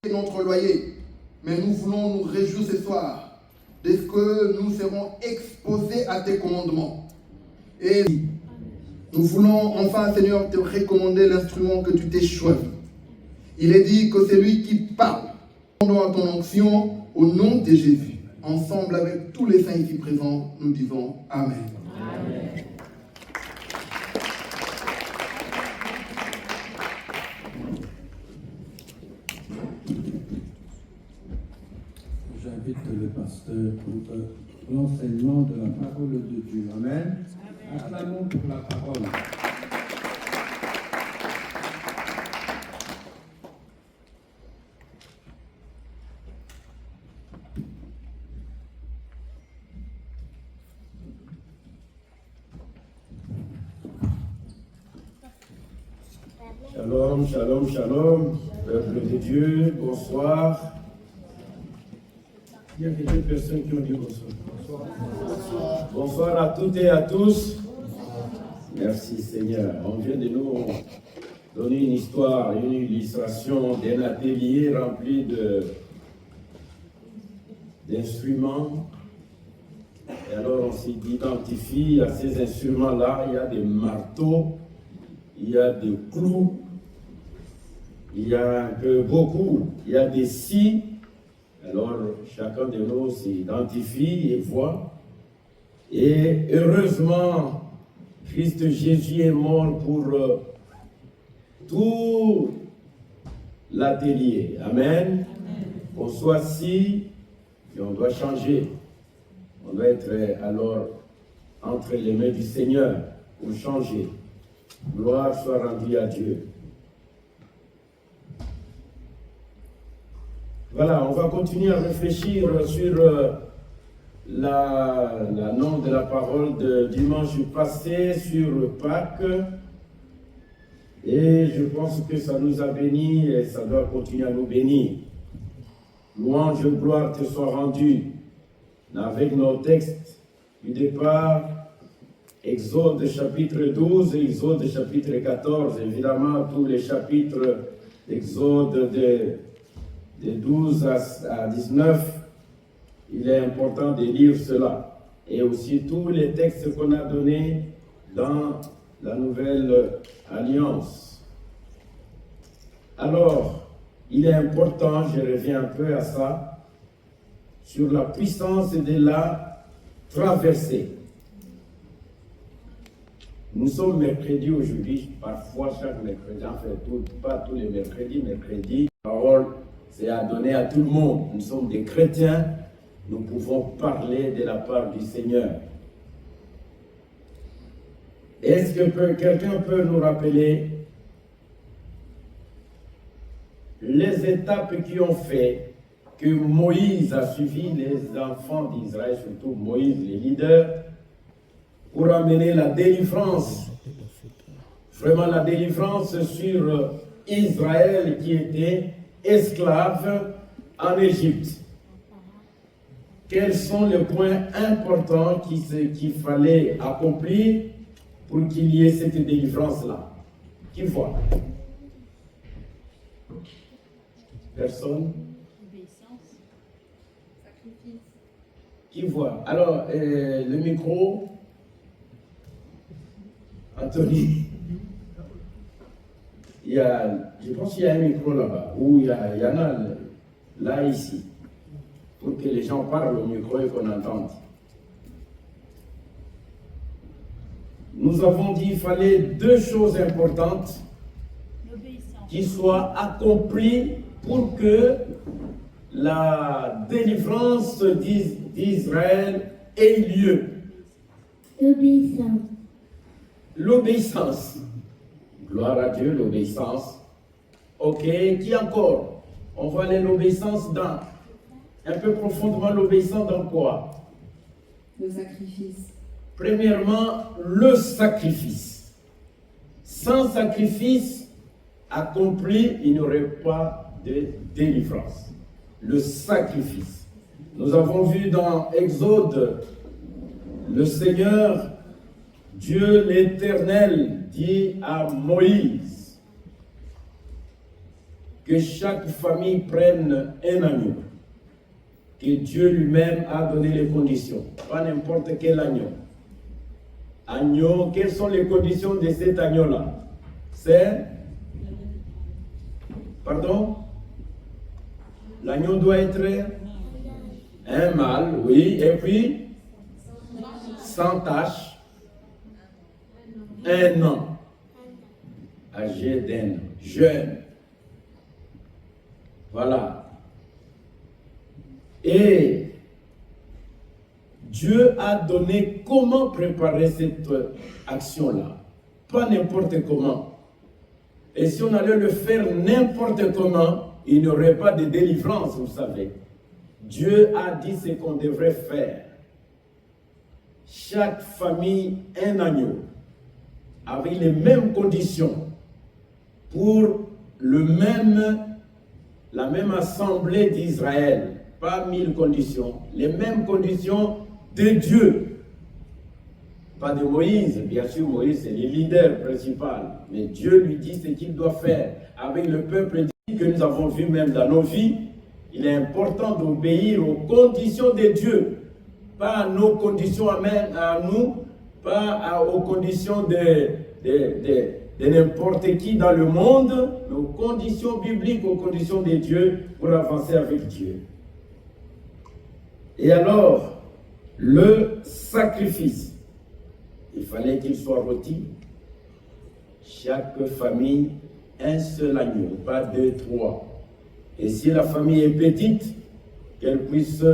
notre loyer. Mais nous voulons nous réjouir ce soir de ce que nous serons exposés à tes commandements. Et nous voulons enfin, Seigneur, te recommander l'instrument que tu t'es choisi. Il est dit que c'est lui qui parle. Nous à ton onction au nom de Jésus. Ensemble avec tous les saints ici présents, nous disons Amen. Amen. J'invite le pasteur pour l'enseignement de la parole de Dieu. Amen. Acclamons pour la parole. Shalom, shalom, shalom, peuple de Dieu, bonsoir. Il y a quelques personnes qui ont dit bonsoir. Bonsoir à toutes et à tous. Merci Seigneur. On vient de nous donner une histoire, une illustration d'un atelier rempli d'instruments. Et alors on s'identifie à ces instruments-là. Il y a des marteaux, il y a des clous, il y a un peu beaucoup, il y a des scies. Alors, chacun de nous s'identifie et voit. Et heureusement, Christ Jésus est mort pour tout l'atelier. Amen. Qu'on soit si, et on doit changer. On doit être alors entre les mains du Seigneur pour changer. Gloire soit rendue à Dieu. Voilà, on va continuer à réfléchir sur la nom de la parole de dimanche passé sur Pâques. Et je pense que ça nous a bénis et ça doit continuer à nous bénir. Louange et gloire te soient rendues avec nos textes du départ, Exode chapitre 12 et Exode chapitre 14. Évidemment, tous les chapitres d'Exode de 12 à 19, il est important de lire cela. Et aussi tous les textes qu'on a donnés dans la Nouvelle Alliance. Alors, il est important, je reviens un peu à ça, sur la puissance de la traversée. Nous sommes mercredi aujourd'hui, parfois chaque mercredi, en fait, pas tous les mercredis, la parole c'est à donner à tout le monde. Nous sommes des chrétiens, nous pouvons parler de la part du Seigneur. Est-ce que quelqu'un peut nous rappeler les étapes qui ont fait que Moïse a suivi les enfants d'Israël, surtout Moïse, les leaders, pour amener la délivrance, vraiment la délivrance sur Israël qui était esclave en Égypte. Quels sont les points importants qu'il fallait accomplir pour qu'il y ait cette délivrance-là? Qui voit? Personne? Obéissance, sacrifice. Qui voit? Alors, le micro, Anthony. Je pense qu'il y a un micro là-bas, ou il y en a là, ici, pour que les gens parlent au micro et qu'on entende. Nous avons dit qu'il fallait deux choses importantes qui soient accomplies pour que la délivrance d'Israël ait lieu. L'obéissance. L'obéissance. Gloire à Dieu, l'obéissance. Ok, qui encore? On va aller l'obéissance dans, un peu profondément, l'obéissance dans quoi? Le sacrifice. Premièrement, le sacrifice. Sans sacrifice accompli, il n'y aurait pas de délivrance. Le sacrifice. Nous avons vu dans Exode, le Seigneur, Dieu l'Éternel, dit à Moïse que chaque famille prenne un agneau, que Dieu lui-même a donné les conditions, pas n'importe quel agneau. Agneau, quelles sont les conditions de cet agneau-là? C'est... Pardon? L'agneau doit être un mâle, oui, et puis sans tache, un an, âgé d'un an, jeune. Voilà. Et Dieu a donné comment préparer cette action-là. Pas n'importe comment. Et si on allait le faire n'importe comment, il n'y aurait pas de délivrance, vous savez. Dieu a dit ce qu'on devrait faire. Chaque famille, un agneau, avec les mêmes conditions, pour la même assemblée d'Israël. Pas 1000 conditions, les mêmes conditions de Dieu. Pas de Moïse, bien sûr, Moïse est le leader principal, mais Dieu lui dit ce qu'il doit faire avec le peuple que nous avons vu même dans nos vies. Il est important d'obéir aux conditions de Dieu, pas à nos conditions à nous, pas aux conditions de n'importe qui dans le monde, mais aux conditions bibliques, aux conditions de Dieu pour avancer avec Dieu. Et alors, le sacrifice, il fallait qu'il soit rôti. Chaque famille, un seul agneau, pas 2, 3. Et si la famille est petite, qu'elle puisse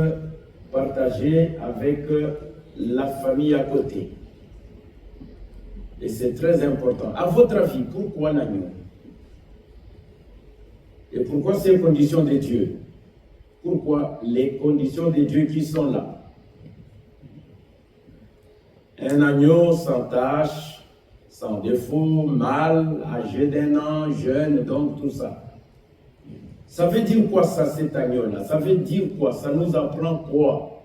partager avec la famille à côté. Et c'est très important. À votre avis, pourquoi l'agneau? Et pourquoi ces conditions de Dieu? Pourquoi les conditions de Dieu qui sont là? Un agneau sans tache, sans défaut, mâle, âgé d'un an, jeune, donc tout ça. Ça veut dire quoi ça, cet agneau-là? Ça veut dire quoi? Ça nous apprend quoi?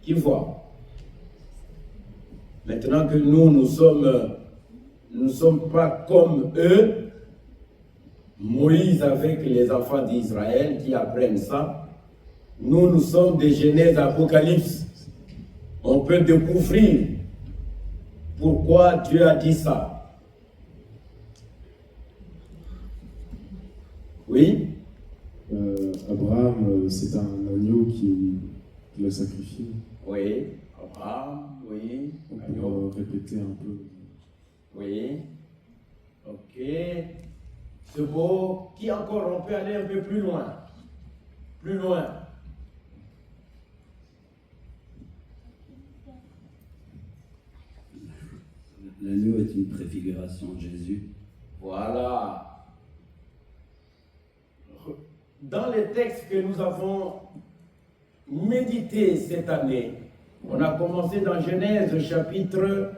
Qui voit? Maintenant que nous ne sommes pas comme eux, Moïse avec les enfants d'Israël qui apprennent ça, nous sommes des Genèse Apocalypse. On peut découvrir pourquoi Dieu a dit ça. Oui? Abraham, c'est un agneau qui l'a sacrifié. Oui, Abraham, oui. On peut répéter un peu. Oui. Ok. C'est beau. Qui encore? On peut aller un peu plus loin. Plus loin. L'agneau est une préfiguration de Jésus. Voilà. Dans les textes que nous avons médités cette année, on a commencé dans Genèse chapitre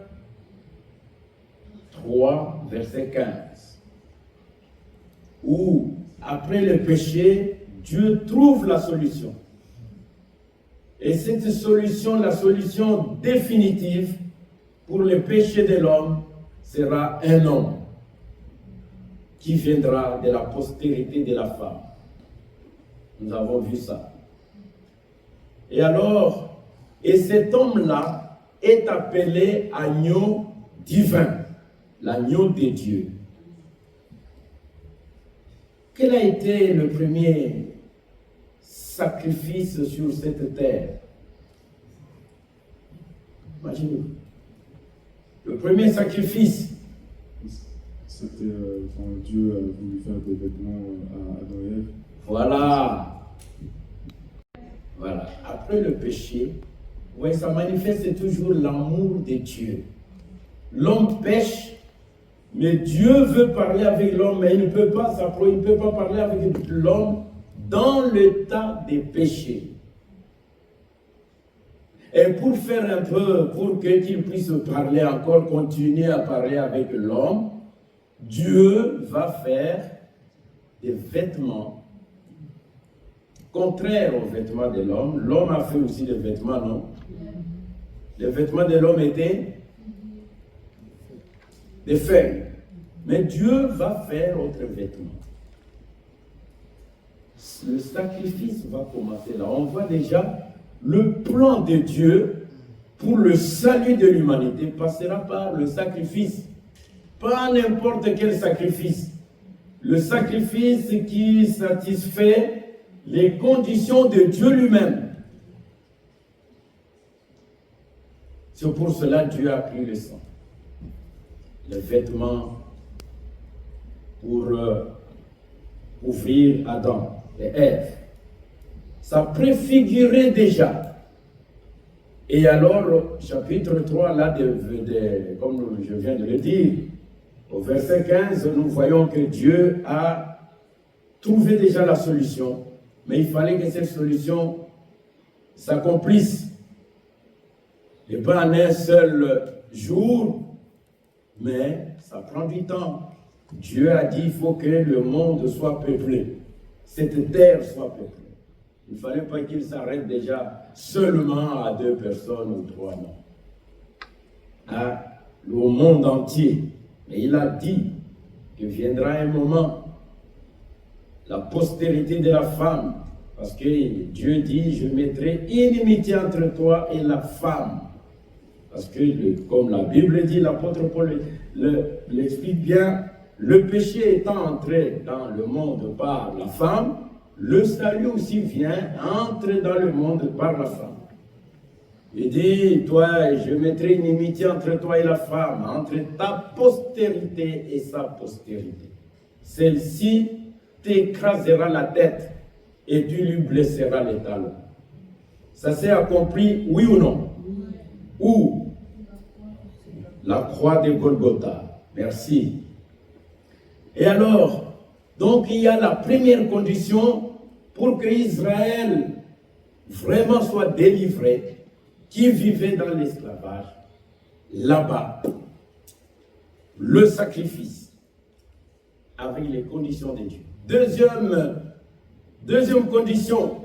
3, verset 15, où après le péché, Dieu trouve la solution. Et cette solution, la solution définitive pour le péché de l'homme, sera un homme qui viendra de la postérité de la femme. Nous avons vu ça. Et alors, et cet homme-là est appelé agneau divin, l'agneau de Dieu. Quel a été le premier sacrifice sur cette terre? Imaginez-vous. Le premier sacrifice. C'était quand Dieu a voulu faire des vêtements à Adam et Ève. Voilà. Voilà. Après le péché, ouais, ça manifeste toujours l'amour de Dieu. L'homme pêche, mais Dieu veut parler avec l'homme, mais il ne peut pas parler avec l'homme dans l'état de péché. Et pour faire un peu, pour qu'il puisse parler encore, continuer à parler avec l'homme, Dieu va faire des vêtements contraires aux vêtements de l'homme. L'homme a fait aussi des vêtements, non? Les vêtements de l'homme étaient des feuilles. Mais Dieu va faire autre vêtement. Le sacrifice va commencer là. On voit déjà le plan de Dieu pour le salut de l'humanité passera par le sacrifice. Pas n'importe quel sacrifice. Le sacrifice qui satisfait les conditions de Dieu lui-même. C'est pour cela que Dieu a pris le sang. Le vêtement pour ouvrir Adam et Ève. Ça préfigurait déjà. Et alors, chapitre 3, là, comme je viens de le dire, au verset 15, nous voyons que Dieu a trouvé déjà la solution, mais il fallait que cette solution s'accomplisse. Et pas en un seul jour, mais ça prend du temps. Dieu a dit qu'il faut que le monde soit peuplé, cette terre soit peuplée. Il ne fallait pas qu'il s'arrête déjà seulement à 2 personnes ou 3, non. Au monde entier. Mais il a dit que viendra un moment, la postérité de la femme, parce que Dieu dit, je mettrai inimitié entre toi et la femme. Parce que, comme la Bible dit, l'apôtre Paul l'explique bien, le péché étant entré dans le monde par la femme, le salut aussi vient, entre dans le monde par la femme. Il dit, toi, je mettrai une inimitié entre toi et la femme, entre ta postérité et sa postérité. Celle-ci t'écrasera la tête et tu lui blesseras les talons. Ça s'est accompli, oui ou non? Où? La croix de Golgotha. Merci. Et alors, donc il y a la première condition pour que Israël vraiment soit délivré, qui vivait dans l'esclavage, là-bas, le sacrifice, avec les conditions de Dieu. Deuxième condition,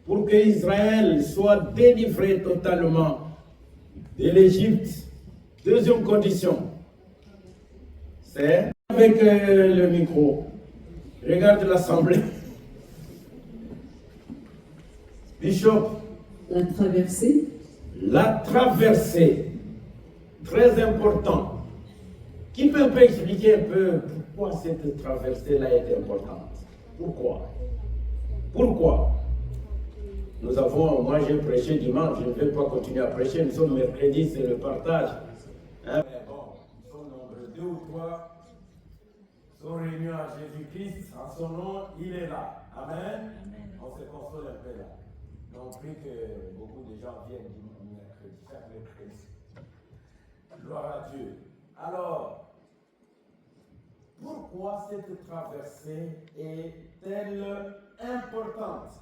pour que Israël soit délivré totalement de l'Égypte, deuxième condition, c'est avec le micro. Regarde l'assemblée. Bishop. La traversée. La traversée. Très important. Qui peut expliquer un peu pourquoi cette traversée-là est importante? Pourquoi? Moi j'ai prêché dimanche, je ne vais pas continuer à prêcher, nous sommes mercredi, c'est le partage. Mais bon, nous sommes nombreux, 2 ou 3 sont réunis à Jésus-Christ, en son nom, il est là. Amen. On se console un peu là. On prie que beaucoup de gens viennent chaque mercredi. Gloire à Dieu. Alors, pourquoi cette traversée est-elle importante?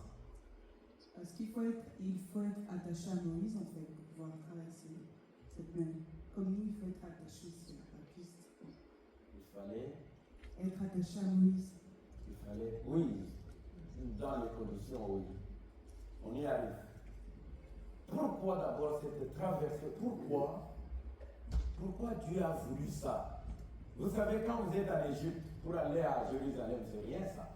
Parce qu'il faut être attaché à Moïse, en fait, pour pouvoir traverser cette mer. Comme nous, il faut être attaché aussi à Christ. Il fallait être attaché à Moïse. Il fallait, oui, dans les conditions, oui. On y arrive. Pourquoi d'abord cette traversée? Pourquoi Dieu a voulu ça? Vous savez, quand vous êtes en Égypte, pour aller à Jérusalem, c'est rien ça.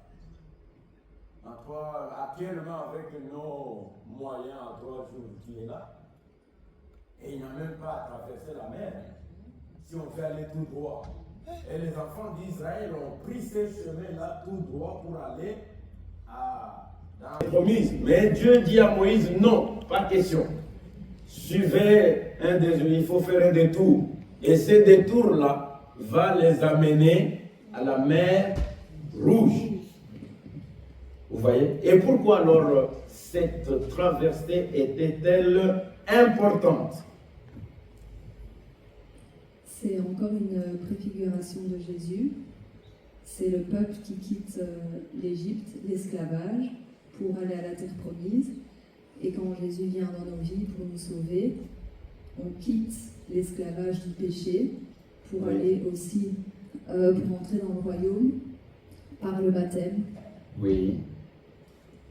Actuellement, avec nos moyens, en 3 jours, tu es là. Et il n'a même pas traversé la mer. Si on fait aller tout droit. Et les enfants d'Israël ont pris ces chemins-là tout droit pour aller dans les promises. Mais Dieu dit à Moïse, non, pas question. Suivez il faut faire un détour. Et ce détour-là va les amener à la mer Rouge. Vous voyez? Et pourquoi alors cette traversée était-elle importante? C'est encore une préfiguration de Jésus. C'est le peuple qui quitte l'Égypte, l'esclavage, pour aller à la terre promise. Et quand Jésus vient dans nos vies pour nous sauver, on quitte l'esclavage du péché pour aller aussi, pour entrer dans le royaume par le baptême. Oui.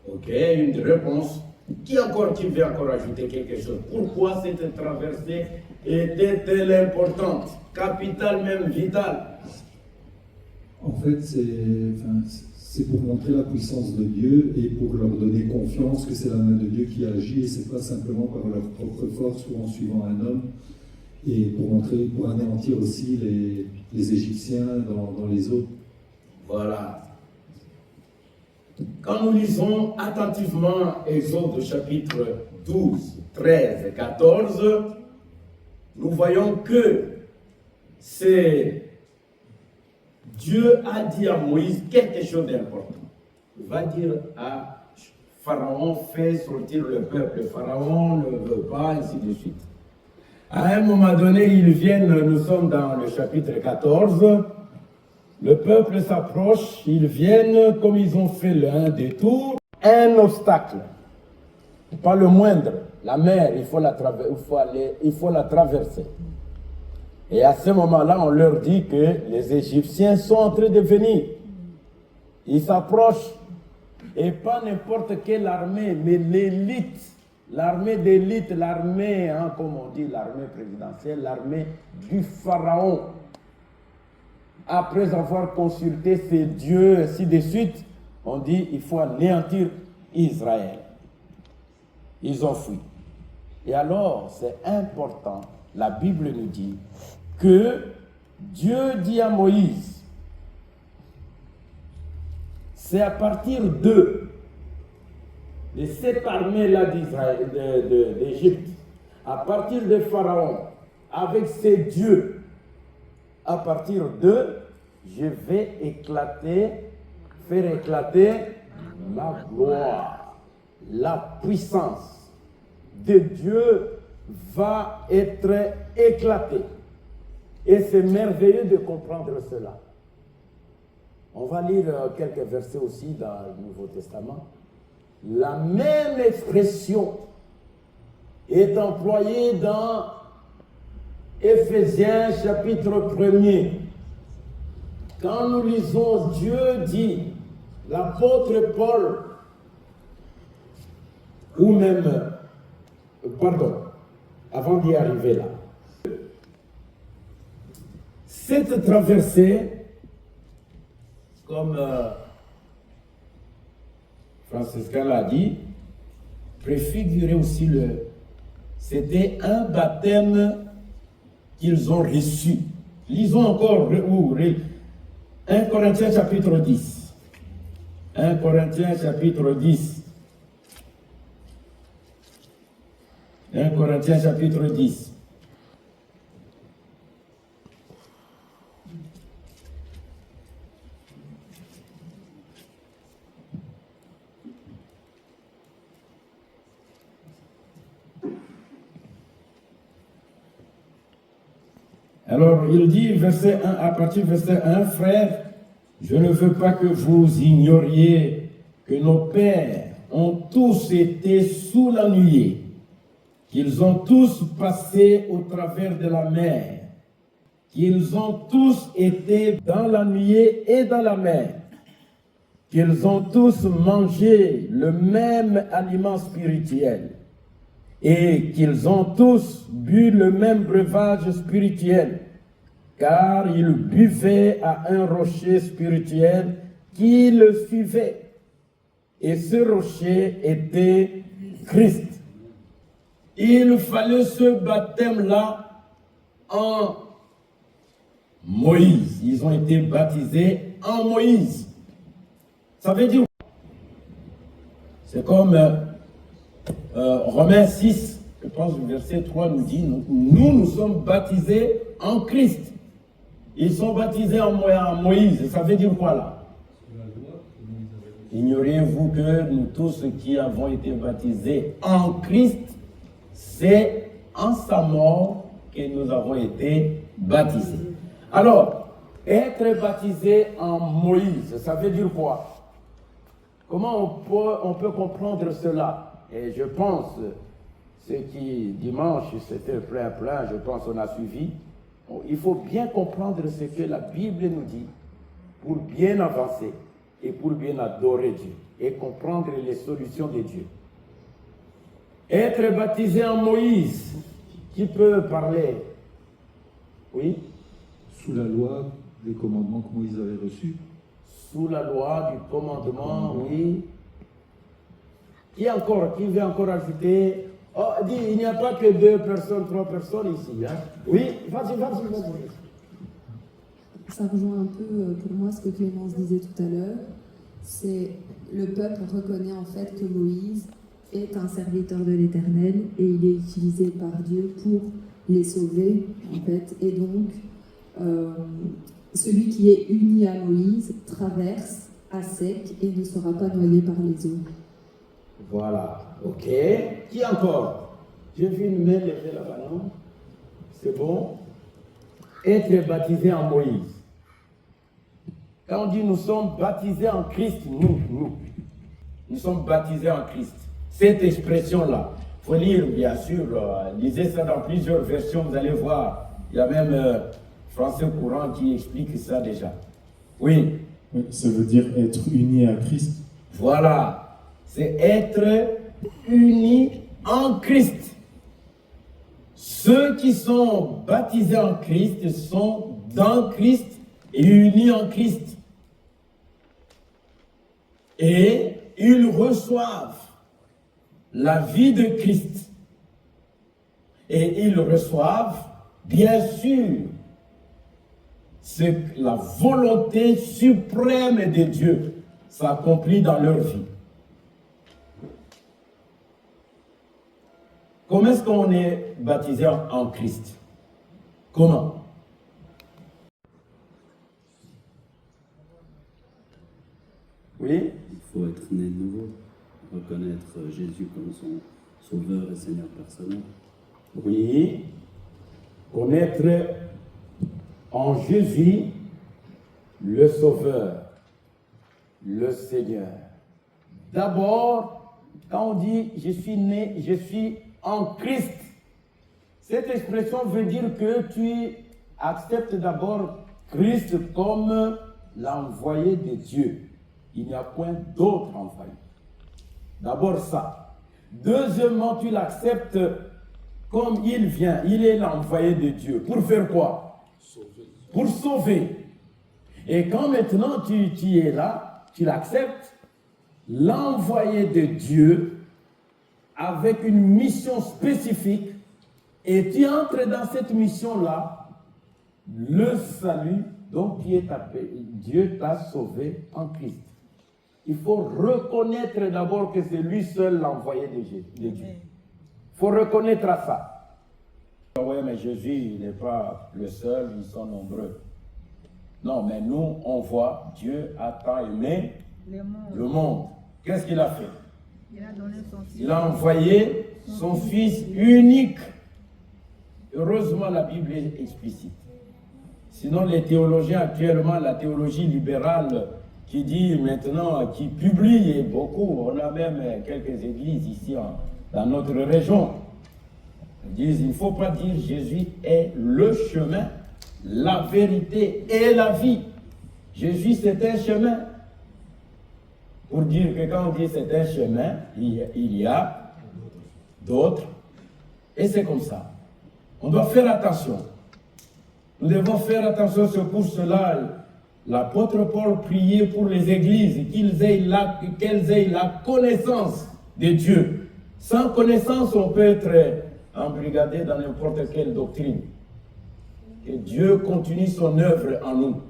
Ok, une réponse. Qui veut encore ajouter quelque chose? Pourquoi cette traversée était-elle importante? Capitale même, vitale. En fait, c'est pour montrer la puissance de Dieu et pour leur donner confiance que c'est la main de Dieu qui agit et c'est pas simplement par leur propre force ou en suivant un homme. Et pour anéantir aussi les Égyptiens dans les eaux. Voilà. Quand nous lisons attentivement Exode chapitre 12, 13 et 14, nous voyons que c'est Dieu a dit à Moïse quelque chose d'important. Il va dire à Pharaon, fais sortir le peuple. Pharaon ne veut pas, ainsi de suite. À un moment donné, ils viennent, nous sommes dans le chapitre 14, le peuple s'approche, ils viennent, comme ils ont fait un détour, un obstacle, pas le moindre, la mer, il faut la traverser. Et à ce moment-là, on leur dit que les Égyptiens sont en train de venir. Ils s'approchent, et pas n'importe quelle armée, mais l'élite, l'armée d'élite, l'armée, comme on dit, l'armée présidentielle, l'armée du pharaon. Après avoir consulté ses dieux, ainsi de suite, on dit il faut anéantir Israël. Ils ont fui. Et alors, c'est important, la Bible nous dit que Dieu dit à Moïse, c'est à partir de cette armée-là d'Égypte, à partir de Pharaon, avec ses dieux, à partir de, je vais faire éclater ma gloire. La puissance de Dieu va être éclatée. Et c'est merveilleux de comprendre cela. On va lire quelques versets aussi dans le Nouveau Testament. La même expression est employée dans Éphésiens chapitre 1er. Quand nous lisons Dieu dit, l'apôtre Paul, ou même, avant d'y arriver là, cette traversée, comme Franciscain l'a dit, préfigurait aussi c'était un baptême qu'ils ont reçu. Lisons encore 1 Corinthiens chapitre 10. 1 Corinthiens chapitre 10. 1 Corinthiens chapitre 10. Alors, il dit, à partir du verset 1, frères, je ne veux pas que vous ignoriez que nos pères ont tous été sous la nuée, qu'ils ont tous passé au travers de la mer, qu'ils ont tous été dans la nuée et dans la mer, qu'ils ont tous mangé le même aliment spirituel, et qu'ils ont tous bu le même breuvage spirituel, car ils buvaient à un rocher spirituel qui le suivait. Et ce rocher était Christ. Il fallait ce baptême-là en Moïse. Ils ont été baptisés en Moïse. Ça veut dire, c'est comme Romains 6, je pense le verset 3 nous dit, nous sommes baptisés en Christ. Ils sont baptisés en Moïse. Ça veut dire quoi là? Ignorez-vous que nous tous qui avons été baptisés en Christ, c'est en sa mort que nous avons été baptisés. Alors, être baptisé en Moïse, ça veut dire quoi? Comment on peut comprendre cela? Et je pense, ceux qui dimanche c'était plein, je pense on a suivi. Il faut bien comprendre ce que la Bible nous dit pour bien avancer et pour bien adorer Dieu et comprendre les solutions de Dieu. Être baptisé en Moïse, qui peut parler? Oui? Sous la loi, des commandements que Moïse avait reçus. Sous la loi du commandement, oui. Qui veut encore ajouter? Oh, dis, il n'y a pas que 2 personnes, 3 personnes ici. Hein? Oui, vas-y. Ça rejoint un peu pour moi ce que Clémence disait tout à l'heure. C'est le peuple reconnaît en fait que Moïse est un serviteur de l'Éternel et il est utilisé par Dieu pour les sauver en fait. Et donc, celui qui est uni à Moïse traverse à sec et ne sera pas noyé par les eaux. Voilà, ok. Qui encore? J'ai vu une main levée là-bas, non? C'est bon? Être baptisé en Moïse. Quand on dit nous sommes baptisés en Christ, nous sommes baptisés en Christ. Cette expression-là, il faut lire, bien sûr, lisez ça dans plusieurs versions, vous allez voir. Il y a même français courant qui explique ça déjà. Oui. Ça veut dire être uni à Christ. Voilà, c'est être uni en Christ. Ceux qui sont baptisés en Christ sont dans Christ et unis en Christ. Et ils reçoivent la vie de Christ. Et ils reçoivent, bien sûr, la volonté suprême de Dieu s'accomplit dans leur vie. Comment est-ce qu'on est baptisé en Christ? Comment? Oui? Il faut être né de nouveau, reconnaître Jésus comme son sauveur et Seigneur personnel. Oui. Connaître en Jésus le Sauveur, le Seigneur. D'abord, quand on dit je suis né, je suis en Christ, cette expression veut dire que tu acceptes d'abord Christ comme l'envoyé de Dieu. Il n'y a point d'autre envoyé. D'abord ça. Deuxièmement, tu l'acceptes comme il vient. Il est l'envoyé de Dieu. Pour faire quoi? Sauver. Pour sauver. Et quand maintenant tu es là, tu l'acceptes, l'envoyé de Dieu avec une mission spécifique, et tu entres dans cette mission-là, le salut, donc Dieu t'a sauvé en Christ. Il faut reconnaître d'abord que c'est lui seul l'envoyé de Dieu. Il faut reconnaître ça. Oui, mais Jésus, il n'est pas le seul, ils sont nombreux. Non, mais nous, on voit, Dieu a tant aimé le monde. Qu'est-ce qu'il a fait? Il a envoyé son Fils unique. Heureusement, la Bible est explicite. Sinon, les théologiens actuellement, la théologie libérale qui dit maintenant, qui publie, et beaucoup, on a même quelques églises ici dans notre région, ils disent, il ne faut pas dire Jésus est le chemin, la vérité et la vie. Jésus, c'est un chemin. Pour dire que quand on dit c'est un chemin, il y a d'autres. Et c'est comme ça. On doit faire attention. Nous devons faire attention, c'est pour cela l'apôtre Paul priait pour les églises, qu'elles aient la connaissance de Dieu. Sans connaissance, on peut être embrigadé dans n'importe quelle doctrine. Que Dieu continue son œuvre en nous.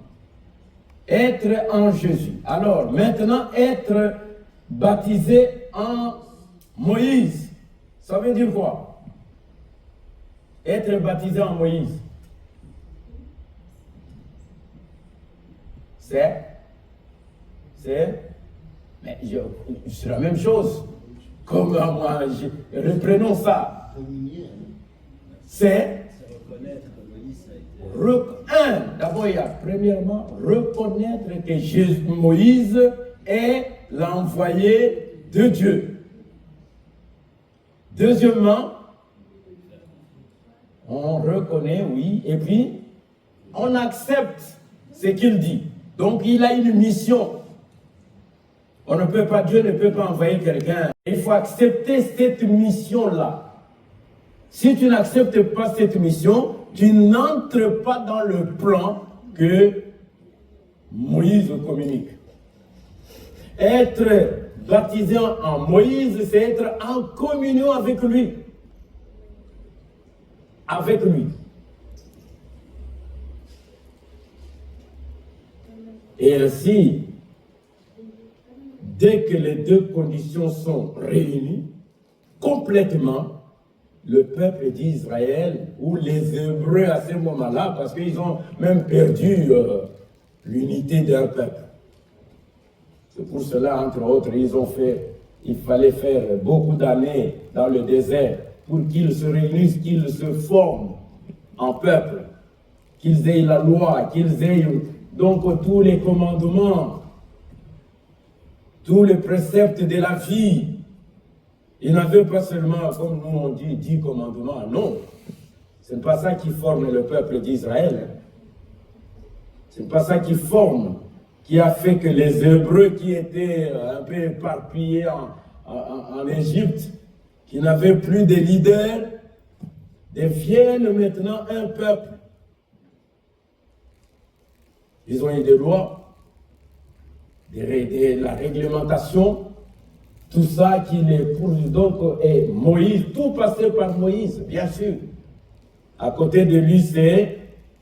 Être en Jésus. Alors, maintenant, être baptisé en Moïse. Ça veut dire quoi? Être baptisé en Moïse. Mais c'est la même chose. Comme moi, reprenons ça. C'est d'abord, il y a premièrement reconnaître que Moïse est l'envoyé de Dieu. Deuxièmement, on reconnaît, oui, et puis on accepte ce qu'il dit. Donc il a une mission. Dieu ne peut pas envoyer quelqu'un. Il faut accepter cette mission-là. Si tu n'acceptes pas cette mission, tu n'entres pas dans le plan que Moïse communique. Être baptisé en Moïse, c'est être en communion avec lui. Avec lui. Et ainsi, dès que les deux conditions sont réunies, complètement, le peuple d'Israël, ou les Hébreux à ce moment-là, parce qu'ils ont même perdu l'unité d'un peuple. C'est pour cela, entre autres, il fallait faire beaucoup d'années dans le désert pour qu'ils se réunissent, qu'ils se forment en peuple, qu'ils aient la loi, qu'ils aient donc tous les commandements, tous les préceptes de la vie. Il n'avait pas seulement, comme nous on dit, 10 commandements. Non, ce n'est pas ça qui forme le peuple d'Israël. Ce n'est pas ça qui forme, qui a fait que les Hébreux qui étaient un peu éparpillés en Égypte, qui n'avaient plus de leaders, deviennent maintenant un peuple. Ils ont eu des lois, la réglementation, tout ça qui les poursuit. Donc, et Moïse, tout passait par Moïse, bien sûr. À côté de lui, c'est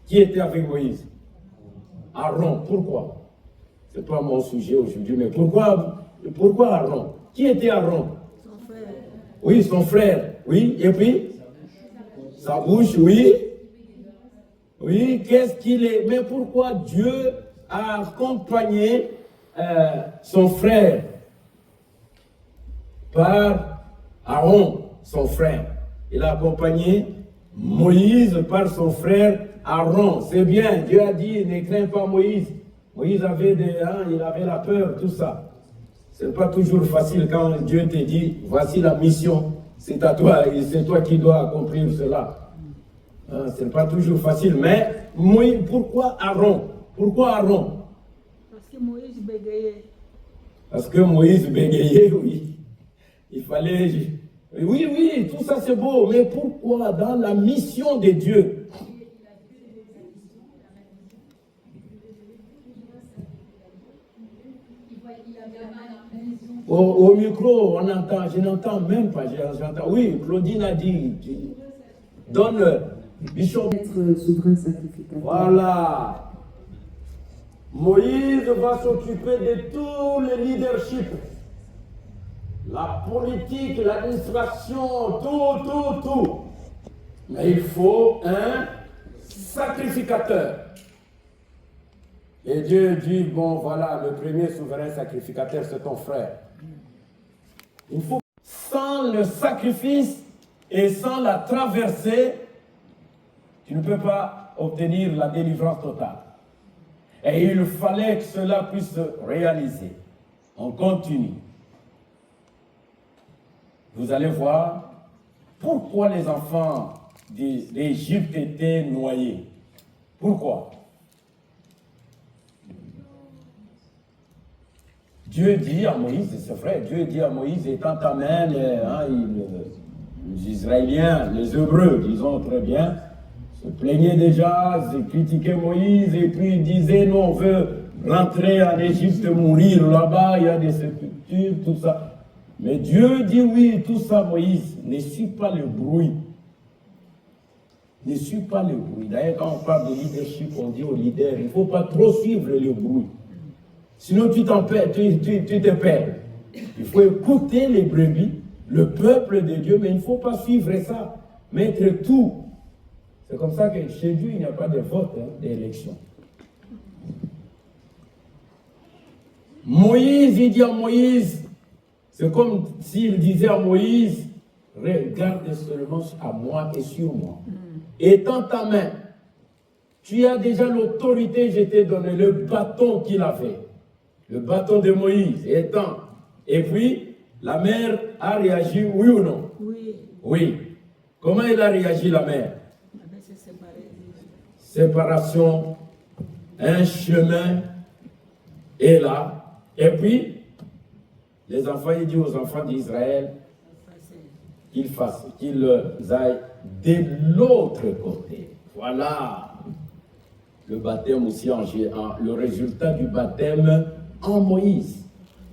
qui était avec Moïse? Aaron. Pourquoi? Ce n'est pas mon sujet aujourd'hui, mais pourquoi Aaron? Qui était Aaron? Son frère. Oui, son frère. Oui, et puis? Sa bouche, oui. Oui, qu'est-ce qu'il est? Mais pourquoi Dieu a accompagné son frère par Aaron, son frère? Il a accompagné Moïse par son frère Aaron. C'est bien, Dieu a dit, ne crains pas Moïse. Moïse avait il avait la peur, tout ça. Ce n'est pas toujours facile quand Dieu te dit, voici la mission, c'est à toi, et c'est toi qui dois accomplir cela. Ce n'est pas toujours facile, mais Moïse, pourquoi Aaron? Pourquoi Aaron? Parce que Moïse bégayait. Parce que Moïse bégayait, oui. Il fallait... Oui, tout ça c'est beau, mais pourquoi dans la mission de Dieu? Au micro, on entend, je n'entends même pas, j'entends. Oui, Claudine a dit, donne Bishop. Être souverain sacrificateur. Voilà. Moïse va s'occuper de tout le leadership. La politique, l'administration, tout. Mais il faut un sacrificateur. Et Dieu dit, bon voilà, le premier souverain sacrificateur, c'est ton frère. Il faut, sans le sacrifice et sans la traversée, tu ne peux pas obtenir la délivrance totale. Et il fallait que cela puisse se réaliser. On continue. Vous allez voir pourquoi les enfants d'Égypte étaient noyés. Pourquoi? Dieu dit à Moïse, c'est vrai, Dieu dit à Moïse, étant ta main, les Israéliens, les Hébreux, disons très bien, se plaignaient déjà, se critiquaient Moïse, et puis ils disaient, non, on veut rentrer en Égypte, mourir là-bas, il y a des sépultures, tout ça. Mais Dieu dit, oui, tout ça, Moïse, ne suis pas le bruit. Ne suis pas le bruit. D'ailleurs, quand on parle de leadership, on dit aux leaders, il ne faut pas trop suivre le bruit. Sinon, tu te perds. Il faut écouter les brebis, le peuple de Dieu, mais il ne faut pas suivre ça, mettre tout. C'est comme ça que chez Dieu, il n'y a pas de vote, d'élection. Moïse, il dit à Moïse, c'est comme s'il disait à Moïse, regarde seulement à moi et sur moi. Étends ta main. Tu as déjà l'autorité, je t'ai donné le bâton qu'il avait. Le bâton de Moïse, étend. Et puis, la mère a réagi, oui ou non? Oui. Oui. Comment elle a réagi, la mère? Séparation, un chemin est là. Et puis, les enfants, il dit aux enfants d'Israël qu'ils fassent, qu'ils aillent de l'autre côté. Voilà. le baptême aussi le résultat du baptême en Moïse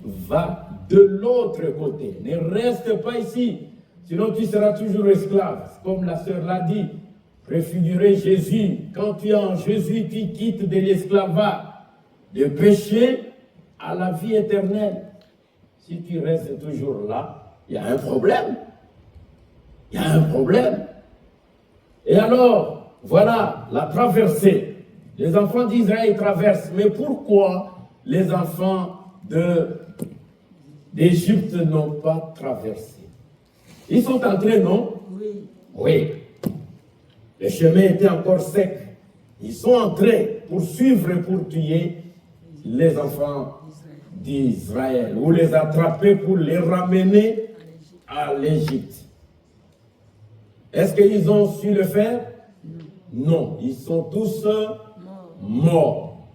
va de l'autre côté. Ne reste pas ici, sinon tu seras toujours esclave. Comme la sœur l'a dit, préfigurer Jésus. Quand tu es en Jésus, tu quittes de l'esclavage, de péché à la vie éternelle. Si tu restes toujours là, il y a un problème. Il y a un problème. Et alors, voilà la traversée. Les enfants d'Israël traversent. Mais pourquoi les enfants d'Égypte n'ont pas traversé? Ils sont entrés, non? Oui. Oui. Le chemin était encore sec. Ils sont entrés pour suivre et pour tuer les enfants d'Israël, ou les attraper pour les ramener à l'Égypte. Est-ce qu'ils ont su le faire? Non. Ils sont tous morts.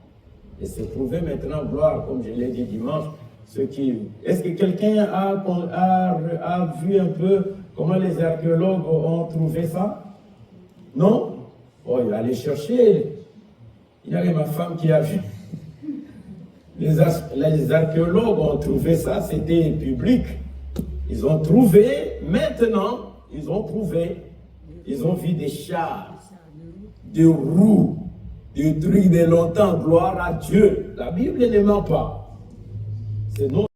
Et c'est prouvé maintenant, gloire, comme je l'ai dit dimanche, est-ce que quelqu'un a vu un peu comment les archéologues ont trouvé ça? Non? Oh, il va aller chercher. Il y avait ma femme qui a vu. Les archéologues ont trouvé ça, c'était public. Ils ont trouvé, maintenant, ils ont trouvé. Ils ont vu des chars, des roues, des trucs de longtemps, gloire à Dieu. La Bible ne ment pas. C'est non.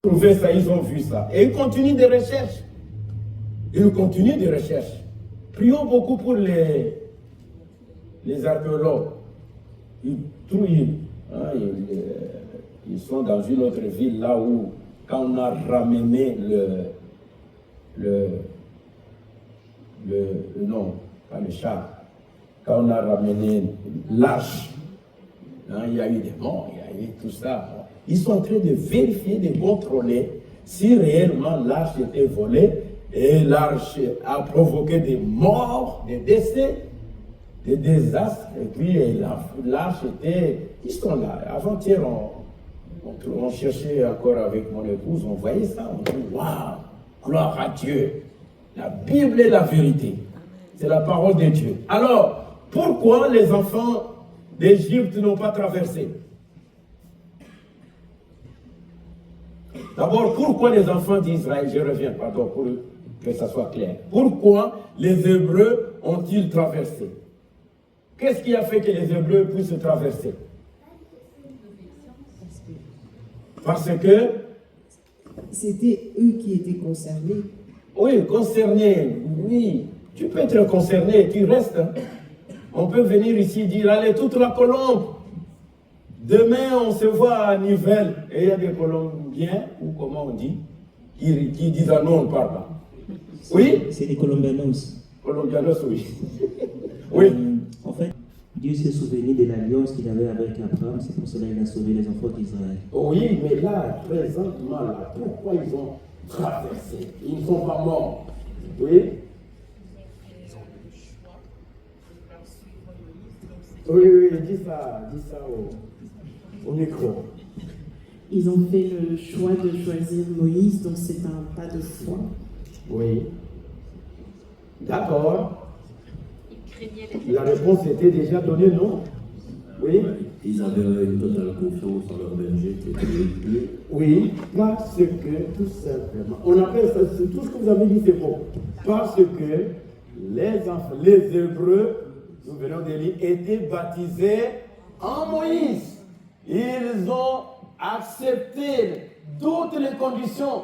Ils ont trouvé ça, ils ont vu ça. Et ils continuent des recherches. Ils continuent des recherches. Prions beaucoup pour les archéologues. Ils sont dans une autre ville là où, quand on a ramené non, pas le char, quand on a ramené l'arche, il y a eu des morts, il y a eu tout ça. Ils sont en train de vérifier, de contrôler si réellement l'arche était volée, et l'arche a provoqué des morts, des décès, des désastres, et puis l'arche était... Ils sont là. Avant-hier, on cherchait encore avec mon épouse, on voyait ça, on dit, waouh, gloire à Dieu. La Bible est la vérité. C'est la parole de Dieu. Alors, pourquoi les enfants d'Égypte n'ont pas traversé? D'abord, pourquoi les enfants d'Israël, je reviens, pardon, pour que ça soit clair. Pourquoi les Hébreux ont-ils traversé? Qu'est-ce qui a fait que les Hébreux puissent traverser? Parce que c'était eux qui étaient concernés. Oui, concernés, oui. Tu peux être concerné et tu restes. Hein. On peut venir ici et dire, allez, toute la Colombe. Demain, on se voit à Nivelles. Et il y a des Colombiens, ou comment on dit, qui disent, ah non, on ne parle pas. Oui? C'est des Colombianos. Colombianos, oui. Oui. En fait, Dieu s'est souvenu de l'alliance qu'il avait avec Abraham, c'est pour cela qu'il a sauvé les enfants d'Israël. Oui, mais là, présentement, là, pourquoi ils ont traversé? Ils ne sont pas morts. Oui? Oui, dis ça au micro. Ils ont fait le choix de choisir Moïse, donc c'est un pas de foi. Oui. D'accord. La réponse était déjà donnée, non? Oui. Ils avaient une totale confiance en leur berger qui était Dieu. Oui, parce que, tout simplement, on appelle ça, tout ce que vous avez dit, c'est bon. Parce que les Hébreux, nous venons de lire, étaient baptisés en Moïse. Ils ont accepté toutes les conditions.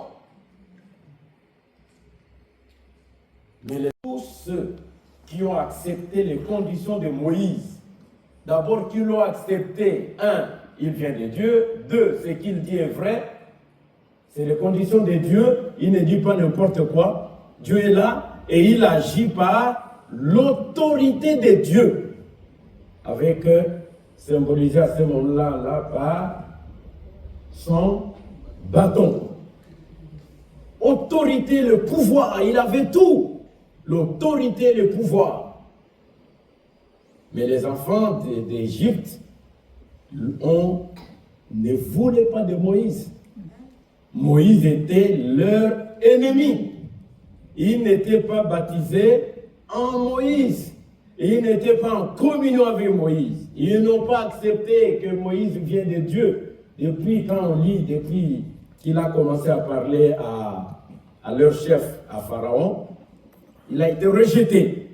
Mais tous ceux qui ont accepté les conditions de Moïse, d'abord qu'ils l'ont accepté, un, il vient de Dieu, deux, ce qu'il dit est vrai, c'est les conditions de Dieu, il ne dit pas n'importe quoi, Dieu est là et il agit par l'autorité de Dieu, avec symbolisé à ce moment-là par son bâton. Autorité, le pouvoir, il avait tout. L'autorité, le pouvoir. Mais les enfants d'Égypte ne voulaient pas de Moïse. Moïse était leur ennemi. Ils n'étaient pas baptisés en Moïse. Et ils n'étaient pas en communion avec Moïse. Ils n'ont pas accepté que Moïse vienne de Dieu. Depuis quand on lit, depuis qu'il a commencé à parler à leur chef, à Pharaon, il a été rejeté.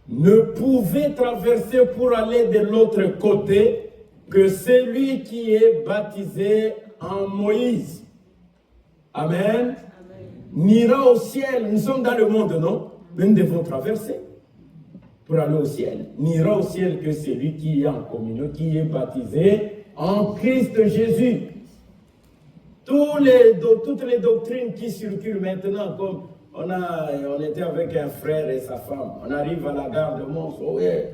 Ne pouvait traverser pour aller de l'autre côté que celui qui est baptisé en Moïse. Amen. N'ira au ciel. Nous sommes dans le monde, non? Mais nous devons traverser pour aller au ciel. N'ira au ciel que celui qui est en communion, qui est baptisé en Christ Jésus. Toutes les doctrines qui circulent maintenant, comme on était avec un frère et sa femme, on arrive à la gare de Mons, oh ouais,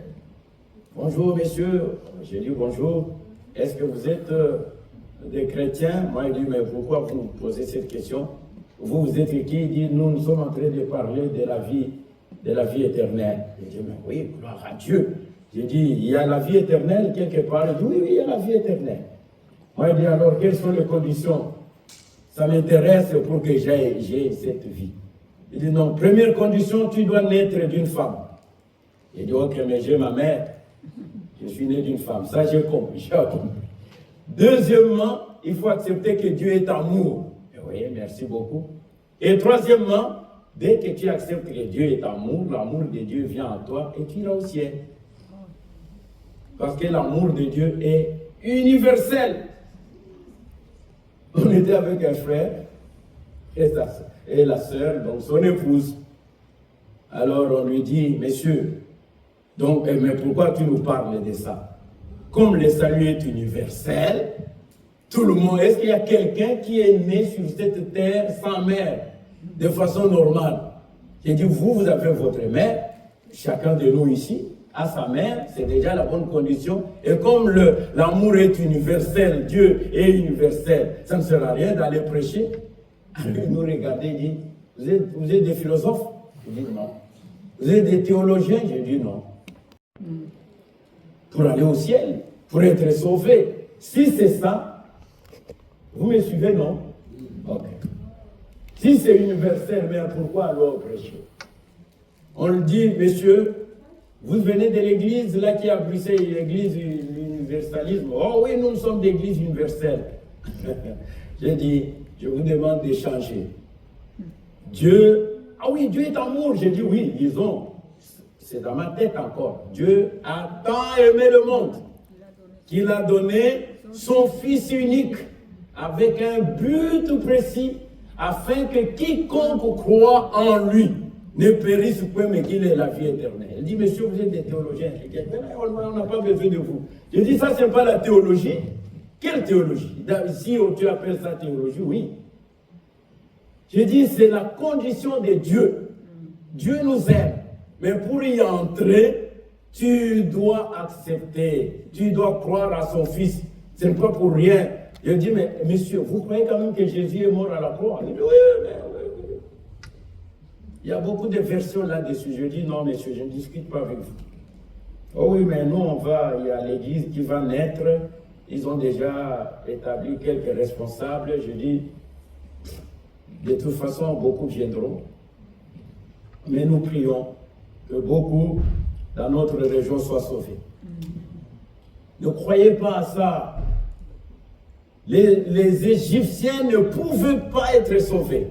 bonjour messieurs, j'ai dit bonjour, est-ce que vous êtes des chrétiens? Moi il dit, mais pourquoi vous posez cette question? Vous êtes qui? Il dit, nous sommes en train de parler de la vie éternelle. J'ai dit, mais oui, gloire à Dieu. J'ai dit, il y a la vie éternelle quelque part? Il dit, oui, il y a la vie éternelle. Moi il dit, alors quelles sont les conditions? Ça m'intéresse pour que j'ai cette vie. Il dit non, première condition, tu dois naître d'une femme. Il dit ok, mais j'ai ma mère. Je suis né d'une femme. Ça, j'ai compris. Deuxièmement, il faut accepter que Dieu est amour. Et oui, merci beaucoup. Et troisièmement, dès que tu acceptes que Dieu est amour, l'amour de Dieu vient à toi et tu iras au ciel. Parce que l'amour de Dieu est universel. On était avec un frère et la sœur, donc son épouse. Alors on lui dit, monsieur, donc, mais pourquoi tu nous parles de ça? Comme le salut est universel, tout le monde, est-ce qu'il y a quelqu'un qui est né sur cette terre sans mère, de façon normale? J'ai dit, vous avez votre mère, chacun de nous ici a sa mère, c'est déjà la bonne condition. Et comme l'amour est universel, Dieu est universel, ça ne sert à rien d'aller prêcher. Alors il nous regardait, il dit, vous êtes des philosophes? Je dis non. Vous êtes des théologiens? Je dis non. Pour aller au ciel, pour être sauvé. Si c'est ça, vous me suivez, non? Ok. Si c'est universel, mais pourquoi alors prêcher? On le dit, messieurs, vous venez de l'église, là qui a brisé l'église, l'universalisme. Oh oui, nous sommes d'église universelle. J'ai dit, je vous demande de changer. Dieu, ah oui, Dieu est amour. J'ai dit oui, disons, c'est dans ma tête encore. Dieu a tant aimé le monde qu'il a donné son Fils unique avec un but précis afin que quiconque croit en lui ne périsse point, mais qu'il ait la vie éternelle. Il dit, monsieur, vous êtes des théologiens. On n'a pas besoin de vous. Je dis, ça, c'est pas la théologie. Quelle théologie? Si tu appelles ça théologie, oui. Je dis, c'est la condition de Dieu. Dieu nous aime. Mais pour y entrer, tu dois accepter. Tu dois croire à son Fils. Ce n'est pas pour rien. Je dis, mais monsieur, vous croyez quand même que Jésus est mort à la croix? Il dit, oui, mais... Il y a beaucoup de versions là-dessus. Je dis, non, monsieur, je ne discute pas avec vous. Oh oui, mais nous, il y a l'église qui va naître. Ils ont déjà établi quelques responsables. Je dis, de toute façon, beaucoup viendront. Mais nous prions que beaucoup dans notre région soient sauvés. Ne croyez pas à ça. Les Égyptiens ne pouvaient pas être sauvés.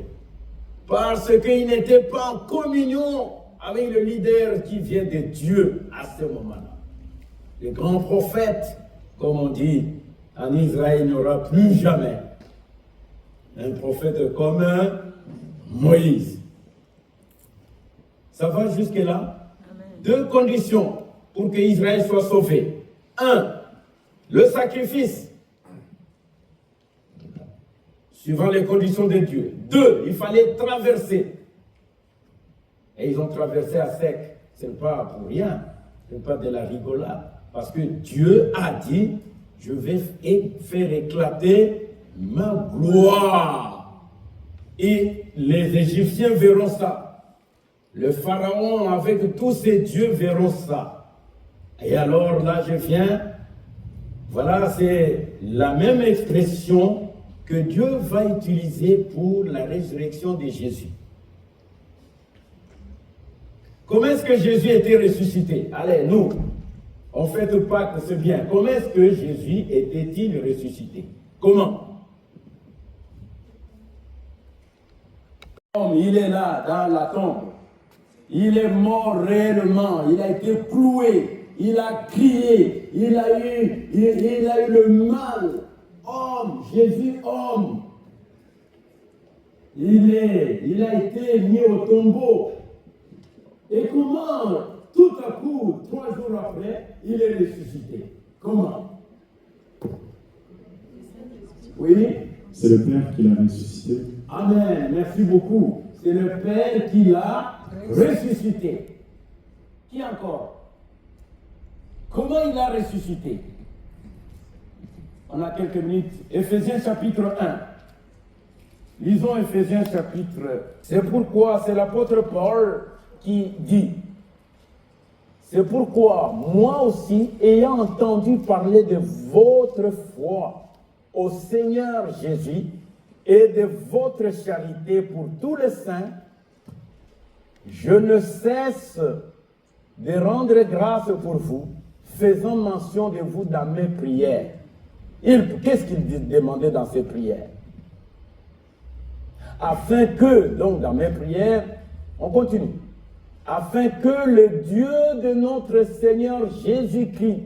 Parce qu'ils n'étaient pas en communion avec le leader qui vient de Dieu à ce moment-là. Les grands prophètes, comme on dit, en Israël, il n'y aura plus jamais un prophète comme Moïse. Ça va jusque-là? Deux conditions pour que Israël soit sauvé. Un, le sacrifice, suivant les conditions de Dieu. Deux, il fallait traverser. Et ils ont traversé à sec. Ce n'est pas pour rien. Ce n'est pas de la rigolade. Parce que Dieu a dit, je vais faire éclater ma gloire. Et les Égyptiens verront ça. Le Pharaon avec tous ses dieux verront ça. Et alors là, je viens. Voilà, c'est la même expression que Dieu va utiliser pour la résurrection de Jésus. Comment est-ce que Jésus était ressuscité? Allez, nous, on fait Pâques, c'est bien. Comment est-ce que Jésus était-il ressuscité? Comment? Il est là, dans la tombe. Il est mort réellement. Il a été cloué. Il a crié. Il a eu le mal. Homme, Jésus homme. Il a été mis au tombeau. Et comment, tout à coup, 3 jours après, il est ressuscité? Comment? Oui? C'est le Père qui l'a ressuscité. Amen, merci beaucoup. C'est le Père qui l'a ressuscité. Qui encore? Comment il a ressuscité? On a quelques minutes. Éphésiens chapitre 1. Lisons Éphésiens chapitre 1. C'est pourquoi, c'est l'apôtre Paul qui dit, c'est pourquoi, moi aussi, ayant entendu parler de votre foi au Seigneur Jésus et de votre charité pour tous les saints, je ne cesse de rendre grâce pour vous, faisant mention de vous dans mes prières. Qu'est-ce qu'il demandait dans ses prières? Afin que, donc dans mes prières, on continue, afin que le Dieu de notre Seigneur Jésus-Christ,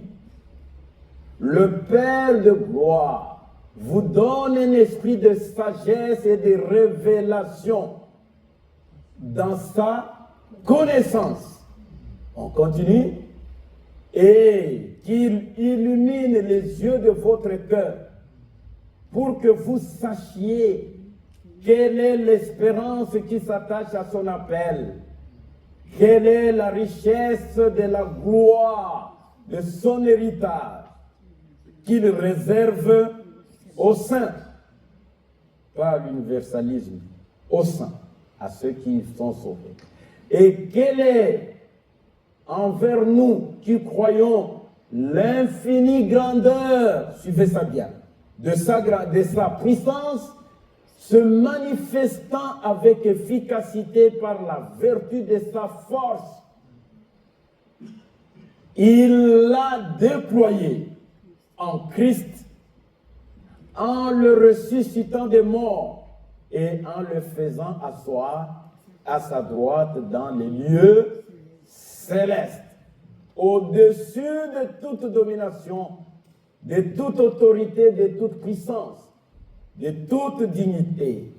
le Père de gloire, vous donne un esprit de sagesse et de révélation dans sa connaissance. On continue. Et qu'il illumine les yeux de votre cœur pour que vous sachiez quelle est l'espérance qui s'attache à son appel, quelle est la richesse de la gloire de son héritage qu'il réserve aux saints, pas l'universalisme, aux saints, à ceux qui sont sauvés. Et quelle est envers nous qui croyons l'infinie grandeur, suivez ça bien, de sa puissance, se manifestant avec efficacité par la vertu de sa force. Il l'a déployé en Christ, en le ressuscitant des morts et en le faisant asseoir à sa droite dans les lieux célestes, au-dessus de toute domination, de toute autorité, de toute puissance, de toute dignité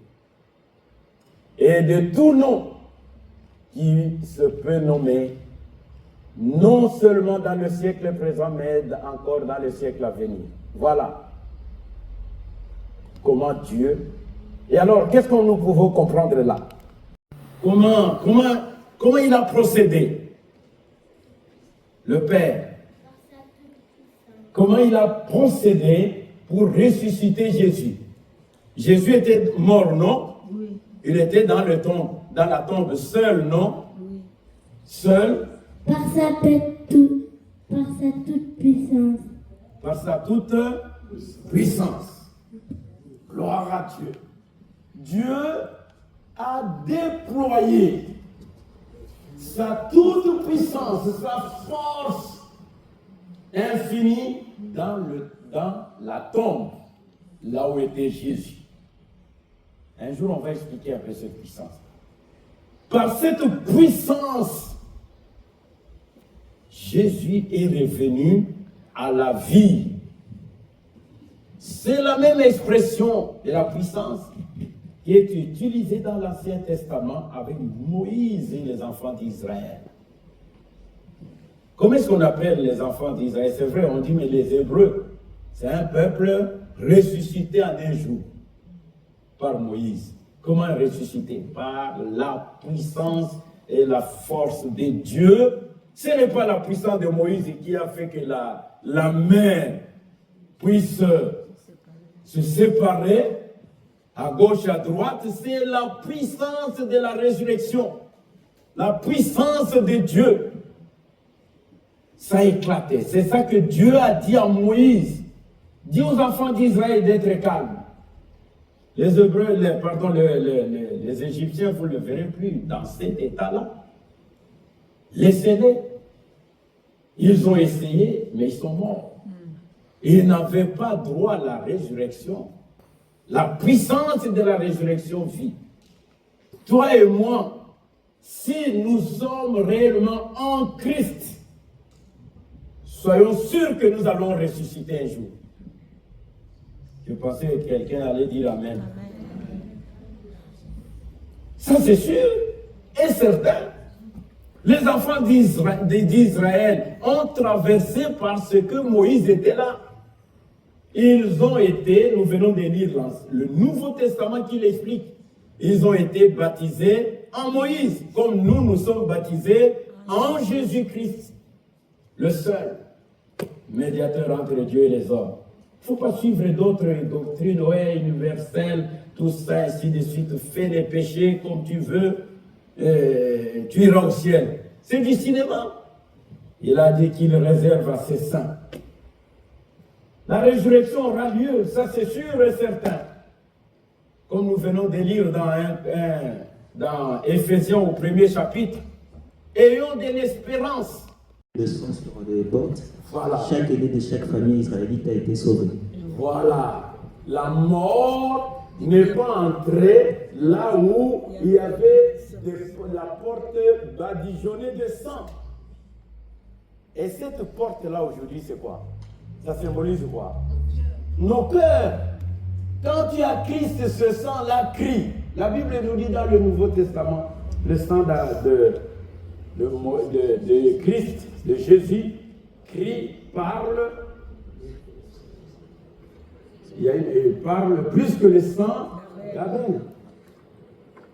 et de tout nom qui se peut nommer, non seulement dans le siècle présent, mais encore dans le siècle à venir. Voilà comment Dieu... Et alors, qu'est-ce que nous pouvons comprendre là? Comment il a procédé? Le Père, comment il a procédé pour ressusciter Jésus? Jésus était mort, non? Oui. Il était dans la tombe seul, non? Oui. Seul? Par sa toute puissance. Par sa toute puissance. Gloire à Dieu. Dieu a déployé sa toute puissance, sa force infinie dans la tombe, là où était Jésus. Un jour, on va expliquer un peu cette puissance. Par cette puissance, Jésus est revenu à la vie. C'est la même expression de la puissance qui est utilisée dans l'Ancien Testament avec Moïse et les enfants d'Israël. Comment est-ce qu'on appelle les enfants d'Israël? C'est vrai, on dit, mais les Hébreux, c'est un peuple ressuscité en un jour par Moïse. Comment ressuscité? Par la puissance et la force de Dieu. Ce n'est pas la puissance de Moïse qui a fait que la mer puisse se séparer à gauche, à droite. C'est la puissance de la résurrection, la puissance de Dieu. Ça a éclaté. C'est ça que Dieu a dit à Moïse. Dis aux enfants d'Israël d'être calmes. Les Hébreux, les Égyptiens, vous ne le verrez plus dans cet état-là. Laissez-les. Ils ont essayé, mais ils sont morts. Ils n'avaient pas droit à la résurrection. La puissance de la résurrection vit. Toi et moi, si nous sommes réellement en Christ, soyons sûrs que nous allons ressusciter un jour. Je pensais que quelqu'un allait dire Amen. Ça c'est sûr et certain. Les enfants d'Israël ont traversé parce que Moïse était là. Ils ont été, nous venons de lire le Nouveau Testament qui l'explique, ils ont été baptisés en Moïse, comme nous sommes baptisés en Jésus-Christ, le seul médiateur entre Dieu et les hommes. Il ne faut pas suivre d'autres doctrines, universelles, tout ça, ainsi de suite. Fais les péchés comme tu veux, tu iras au ciel. C'est du cinéma. Il a dit qu'il réserve à ses saints. La résurrection aura lieu, ça c'est sûr et certain. Comme nous venons de lire dans Éphésiens au 1er chapitre, ayons de l'espérance. Le sang sur les portes. Voilà. Chaque aîné de chaque famille israélite a été sauvé. Voilà. La mort n'est pas entrée là où il y avait la porte badigeonnée de sang. Et cette porte-là aujourd'hui, c'est quoi? Ça symbolise quoi? Nos cœurs. Quand tu as Christ, ce sang-là crie. La Bible nous dit dans le Nouveau Testament, le sang de Christ, de Jésus, crie, parle. Il parle plus que le sang d'Abel.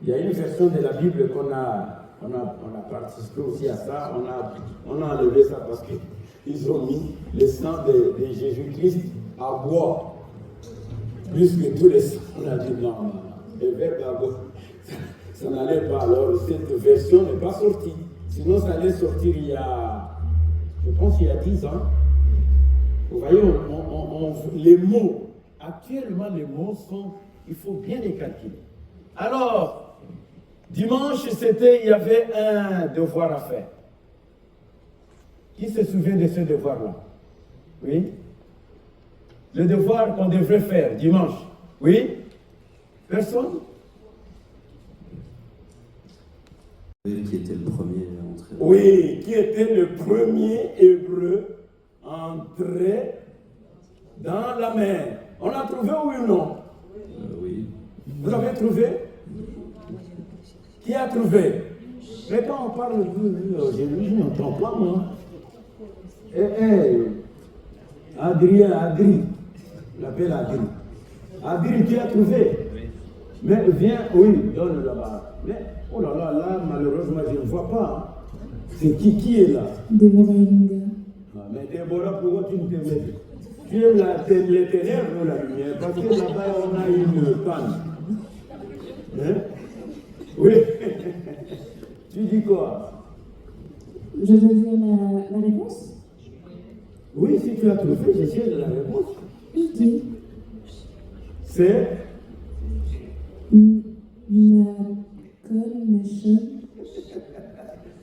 Il y a une version de la Bible qu'on a participé aussi à ça. On a enlevé ça parce qu'ils ont mis le sang de Jésus-Christ à boire. Plus que tous les sangs. On a dit non, le verbe à boire, ça n'allait pas. Alors cette version n'est pas sortie. Sinon ça allait sortir je pense il y a 10 ans. Vous voyez, les mots, actuellement les mots il faut bien les calculer. Alors, dimanche, il y avait un devoir à faire. Qui se souvient de ce devoir-là? Oui? Le devoir qu'on devrait faire dimanche. Oui? Personne? Qui était le premier à entrer? Oui, qui était le premier hébreu entré dans la mer. On l'a trouvé ou non? Oui. Vous avez trouvé? Qui a trouvé? Mais quand on parle aujourd'hui, je n'entends pas moi. Adrien, je l'appelle Adrien. Adrien, qui a trouvé? Mais viens, oui, donne là-bas. Mais, oh là là, là, malheureusement, je ne vois pas. C'est qui est là? Déborah Linda. Mais Déborah, pourquoi tu ne te mets? Tu aimes les ténèbres ou la lumière? Parce que là-bas, on a une panne. Hein? Oui. Tu dis quoi? Je veux dire la réponse? Oui, si tu as trouvé, j'essaie de la réponse. Je dis. C'est Nashon.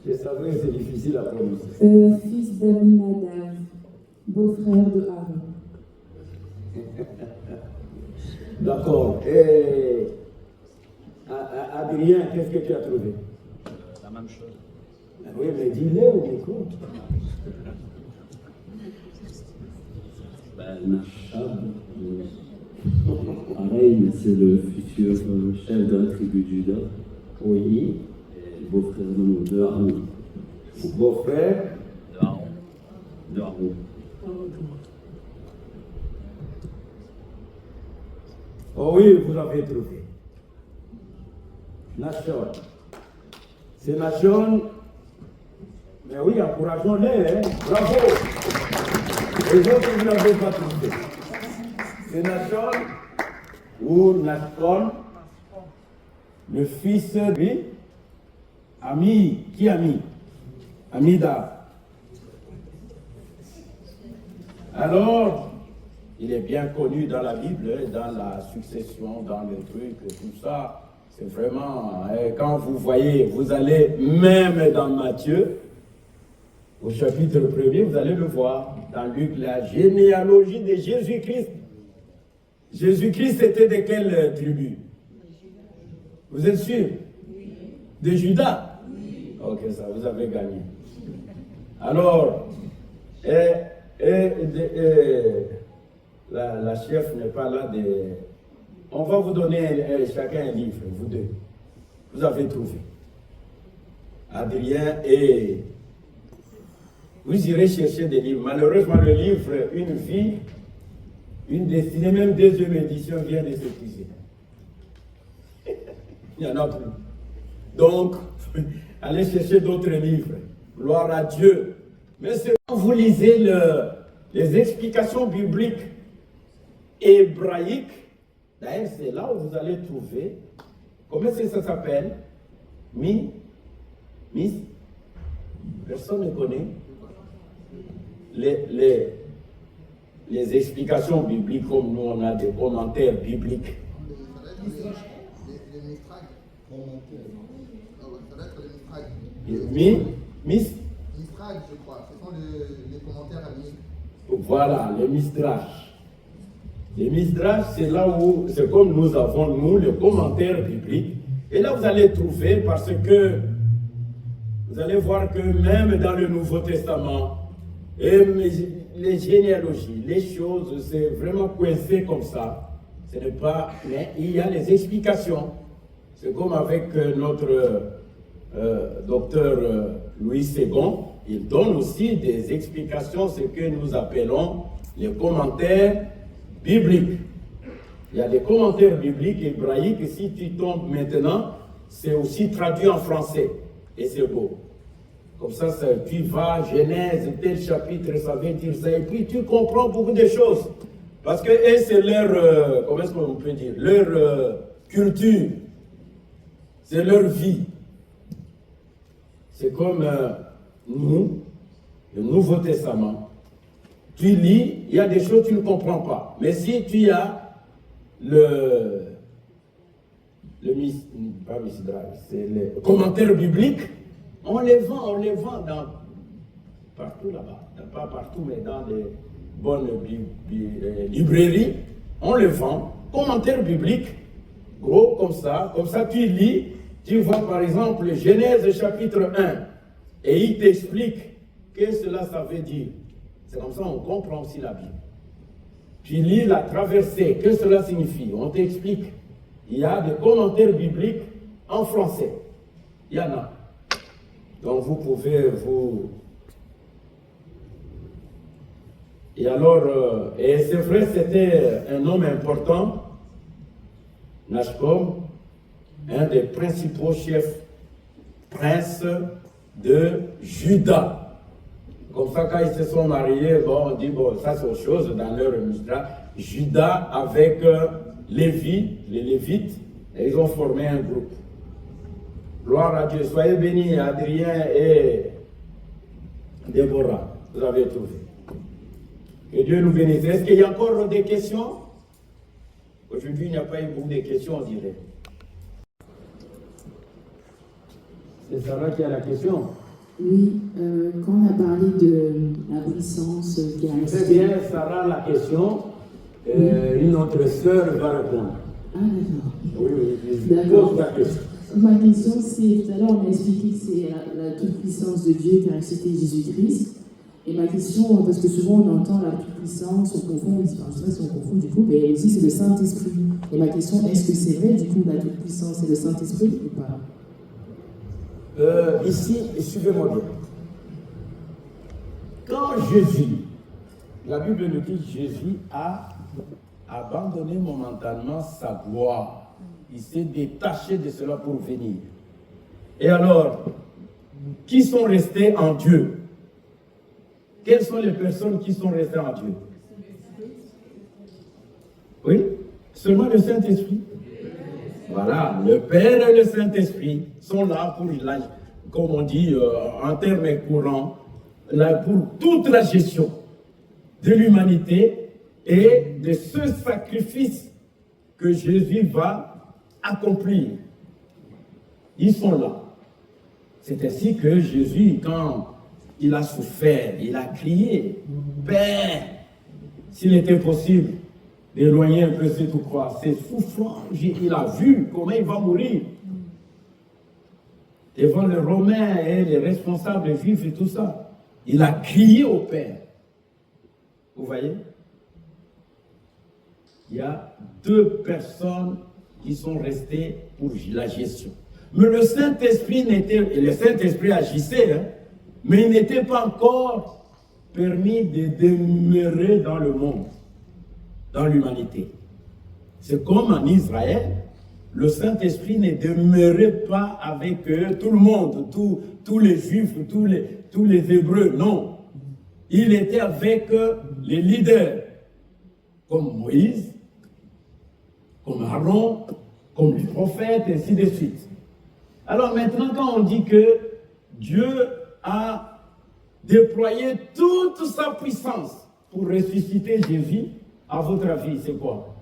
Je savais que c'est difficile à prononcer. Fils d'Aminadab, beau-frère de Aaron. D'accord. Et Adrien, qu'est-ce que tu as trouvé? La même chose. Oui, mais dis-le au micro. Nashab, pareil, mais c'est le futur chef de la tribu de Juda. Oui. Et beau-frère de Aaron. Beau-frère de Aaron. Oh oui, vous avez trouvé. Nashon. C'est Nashon. Mais oui, encourageons-les, hein. Bravo. Les autres, vous n'avez pas trouvé. C'est Nashon ou Nashon, le fils de lui. Ami, qui Ami? Amida. Alors, il est bien connu dans la Bible, dans la succession, dans le truc, tout ça. C'est vraiment, quand vous voyez, vous allez même dans Matthieu, Au chapitre 1er, vous allez le voir, dans Luc, la généalogie de Jésus-Christ. Jésus-Christ était de quelle tribu? Vous êtes sûr? De Judas? Ok, ça, vous avez gagné. Alors, la chef n'est pas là. On va vous donner chacun un livre, vous deux. Vous avez trouvé. Adrien et... Vous irez chercher des livres. Malheureusement, le livre Une vie, une destinée, même deuxième édition, vient de s'épuiser. Il n'y en a plus. Donc, allez chercher d'autres livres. Gloire à Dieu. Mais quand vous lisez les explications bibliques hébraïques, d'ailleurs, c'est là où vous allez trouver, comment est-ce que ça s'appelle? Personne ne connaît. Les explications bibliques, comme nous on a des commentaires bibliques. Mistrage, je crois. Ce sont les commentaires à Mistrage. Voilà, les Mistrages. Les Mistrages, c'est là où, c'est comme nous avons, nous, le commentaire biblique. Et là, vous allez trouver, parce que vous allez voir que même dans le Nouveau Testament, et les généalogies, les choses, c'est vraiment coincé comme ça. Ce n'est pas, mais il y a les explications. C'est comme avec notre docteur Louis Ségon, il donne aussi des explications, ce que nous appelons les commentaires bibliques. Il y a des commentaires bibliques hébraïques, et si tu tombes maintenant, c'est aussi traduit en français, et c'est beau. Comme ça, tu vas, Genèse, tel chapitre, ça veut dire ça, et puis tu comprends beaucoup de choses. Parce que c'est leur, comment est-ce qu'on peut dire, leur culture, c'est leur vie. C'est comme nous, le Nouveau Testament. Tu lis, il y a des choses que tu ne comprends pas. Mais si tu as le commentaire biblique, on les vend partout là-bas. Pas partout, mais dans des bonnes librairies, on les vend. Commentaire biblique, gros comme ça tu lis, tu vois par exemple Genèse chapitre 1, et il t'explique que cela ça veut dire. C'est comme ça on comprend aussi la Bible. Tu lis la traversée, que cela signifie, on t'explique. Il y a des commentaires bibliques en français. Il y en a. Donc vous pouvez vous... Et alors, et c'est vrai, c'était un homme important, Nashcom, un des principaux chefs princes de Juda. Comme ça, quand ils se sont mariés, bon, on dit, bon, ça c'est autre chose dans leur Mishnah. Juda avec Lévi, les Lévites, et ils ont formé un groupe. Gloire à Dieu. Soyez bénis, Adrien et Déborah. Vous avez trouvé. Que Dieu nous bénisse. Est-ce qu'il y a encore des questions? Aujourd'hui, il n'y a pas eu beaucoup de questions, on dirait. C'est Sarah qui a la question. Oui, quand on a parlé de la puissance qui a C'est bien, Sarah, la question. Une autre sœur va répondre. Ah, d'accord. Oui, d'accord. Pose la question. Ma question, c'est, tout à l'heure, on a expliqué que c'est la toute-puissance de Dieu qui a ressuscité Jésus-Christ. Et ma question, parce que souvent on entend la toute-puissance, on confond, je ne sais pas si on confond du coup, mais aussi c'est le Saint-Esprit. Et ma question, est-ce que c'est vrai, du coup, la toute-puissance, c'est le Saint-Esprit ou pas? Ici, suivez-moi bien. Quand Jésus, la Bible nous dit que Jésus a abandonné momentanément sa gloire. Il s'est détaché de cela pour venir. Et alors, qui sont restés en Dieu? Quelles sont les personnes qui sont restées en Dieu? Oui? Seulement le Saint-Esprit. Voilà, le Père et le Saint-Esprit sont là pour, comme on dit en termes courants, là pour toute la gestion de l'humanité et de ce sacrifice que Jésus va accomplir. Ils sont là. C'est ainsi que Jésus, quand il a souffert, il a crié, Père, s'il était possible d'éloigner un peu cette croix, c'est souffrant, il a vu comment il va mourir. Devant les Romains et les responsables juifs et tout ça. Il a crié au Père. Vous voyez? Il y a 2 personnes qui sont restées pour la gestion. Mais le Saint-Esprit agissait, hein, mais il n'était pas encore permis de demeurer dans le monde, dans l'humanité. C'est comme en Israël, le Saint-Esprit ne demeurait pas avec tout le monde, tous les Juifs, tous les Hébreux, non. Il était avec les leaders, comme Moïse, comme Aaron, comme les prophètes, et ainsi de suite. Alors maintenant, quand on dit que Dieu a déployé toute sa puissance pour ressusciter Jésus, à votre avis, c'est quoi?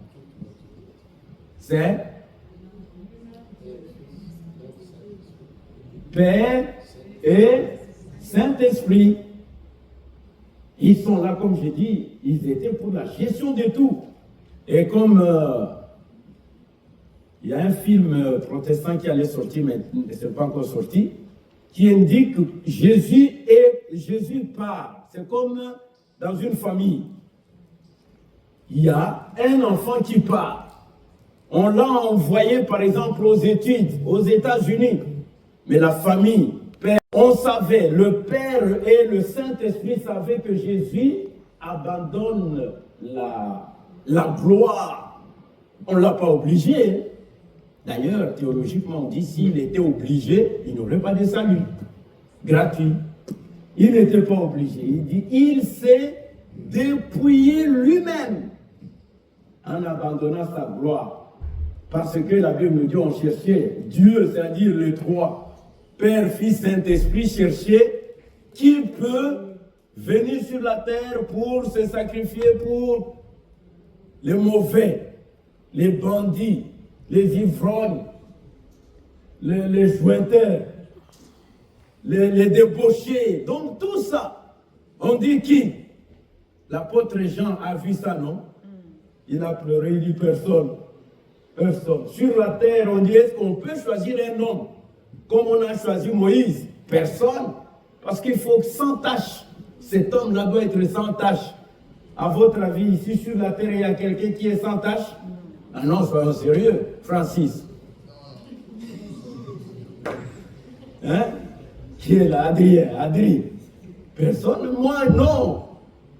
C'est Père et Saint-Esprit. Ils sont là, comme j'ai dit, ils étaient pour la gestion de tout. Et comme il y a un film protestant qui allait sortir, mais ce n'est pas encore sorti, qui indique que Jésus part. C'est comme dans une famille. Il y a un enfant qui part. On l'a envoyé, par exemple, aux études, aux États-Unis. Mais la famille, Père, on savait, le Père et le Saint-Esprit savaient que Jésus abandonne la gloire. On ne l'a pas obligé. D'ailleurs, théologiquement, on dit s'il était obligé, il n'aurait pas de salut gratuit. Il n'était pas obligé. Il dit, il s'est dépouillé lui-même en abandonnant sa gloire. Parce que la Bible nous dit, on cherchait Dieu, c'est-à-dire les trois, Père, Fils, Saint-Esprit, cherchait qui peut venir sur la terre pour se sacrifier pour les mauvais, les bandits, les ivrognes, les jointeurs, les débauchés. Donc tout ça, on dit qui? L'apôtre Jean a vu ça, non? Il a pleuré, il dit personne. Personne. Sur la terre, on dit, est-ce qu'on peut choisir un homme comme on a choisi Moïse? Personne. Parce qu'il faut sans tache. Cet homme-là doit être sans tache. À votre avis, ici sur la terre, il y a quelqu'un qui est sans tache? Ah non, soyons sérieux, Francis. Hein? Qui est là? Adrien. Personne? Moi, non.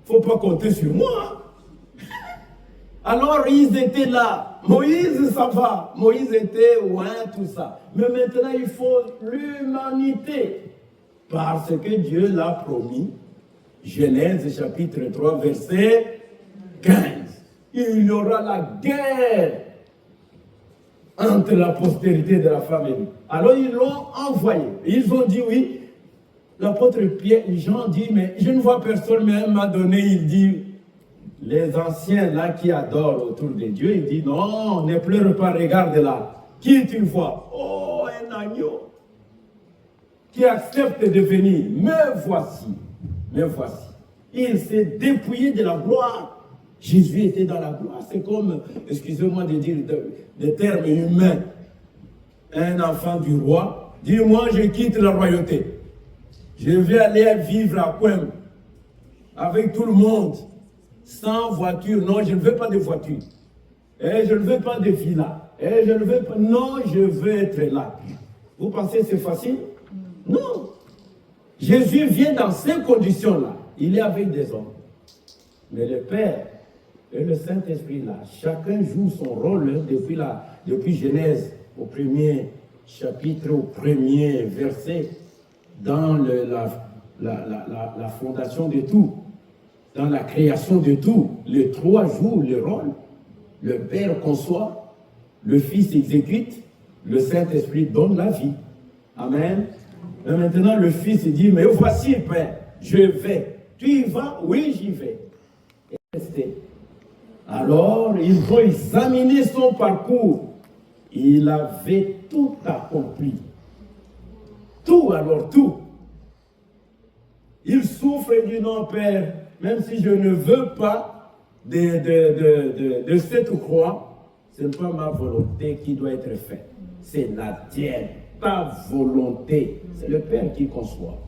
Il ne faut pas compter sur moi. Alors, ils étaient là. Moïse, ça va. Moïse était loin, tout ça. Mais maintenant, il faut l'humanité. Parce que Dieu l'a promis. Genèse chapitre 3, verset 15. Il y aura la guerre entre la postérité de la femme et lui. Alors, ils l'ont envoyé. Ils ont dit oui. L'apôtre Jean dit, mais je ne vois personne, mais elle m'a donné, il dit, les anciens là qui adorent autour de Dieu, il dit, non, ne pleure pas, regarde là. Qui tu vois? Oh, un agneau qui accepte de venir. Me voici. Il s'est dépouillé de la gloire. Jésus était dans la gloire. C'est comme, excusez-moi de dire des termes humains. Un enfant du roi dit, moi je quitte la royauté. Je vais aller vivre à Quem avec tout le monde, sans voiture. Non, je ne veux pas de voiture. Et je ne veux pas de villa. Et je ne veux pas. Non, je veux être là. Vous pensez que c'est facile? Non. Jésus vient dans ces conditions-là. Il est avec des hommes. Mais le Père et le Saint-Esprit, là, chacun joue son rôle depuis Genèse, au premier chapitre, au premier verset, dans la fondation de tout, dans la création de tout. Les trois jouent le rôle. Le Père conçoit, le Fils exécute, le Saint-Esprit donne la vie. Amen. Et maintenant, le Fils dit, mais voici, Père, je vais. Tu y vas? Oui, j'y vais. Et restez. Alors, ils vont examiner son parcours. Il avait tout accompli. Tout, alors tout. Il souffre et dit non, Père, même si je ne veux pas de cette croix, ce n'est pas ma volonté qui doit être faite, c'est la tienne, ta volonté. C'est le Père qui conçoit.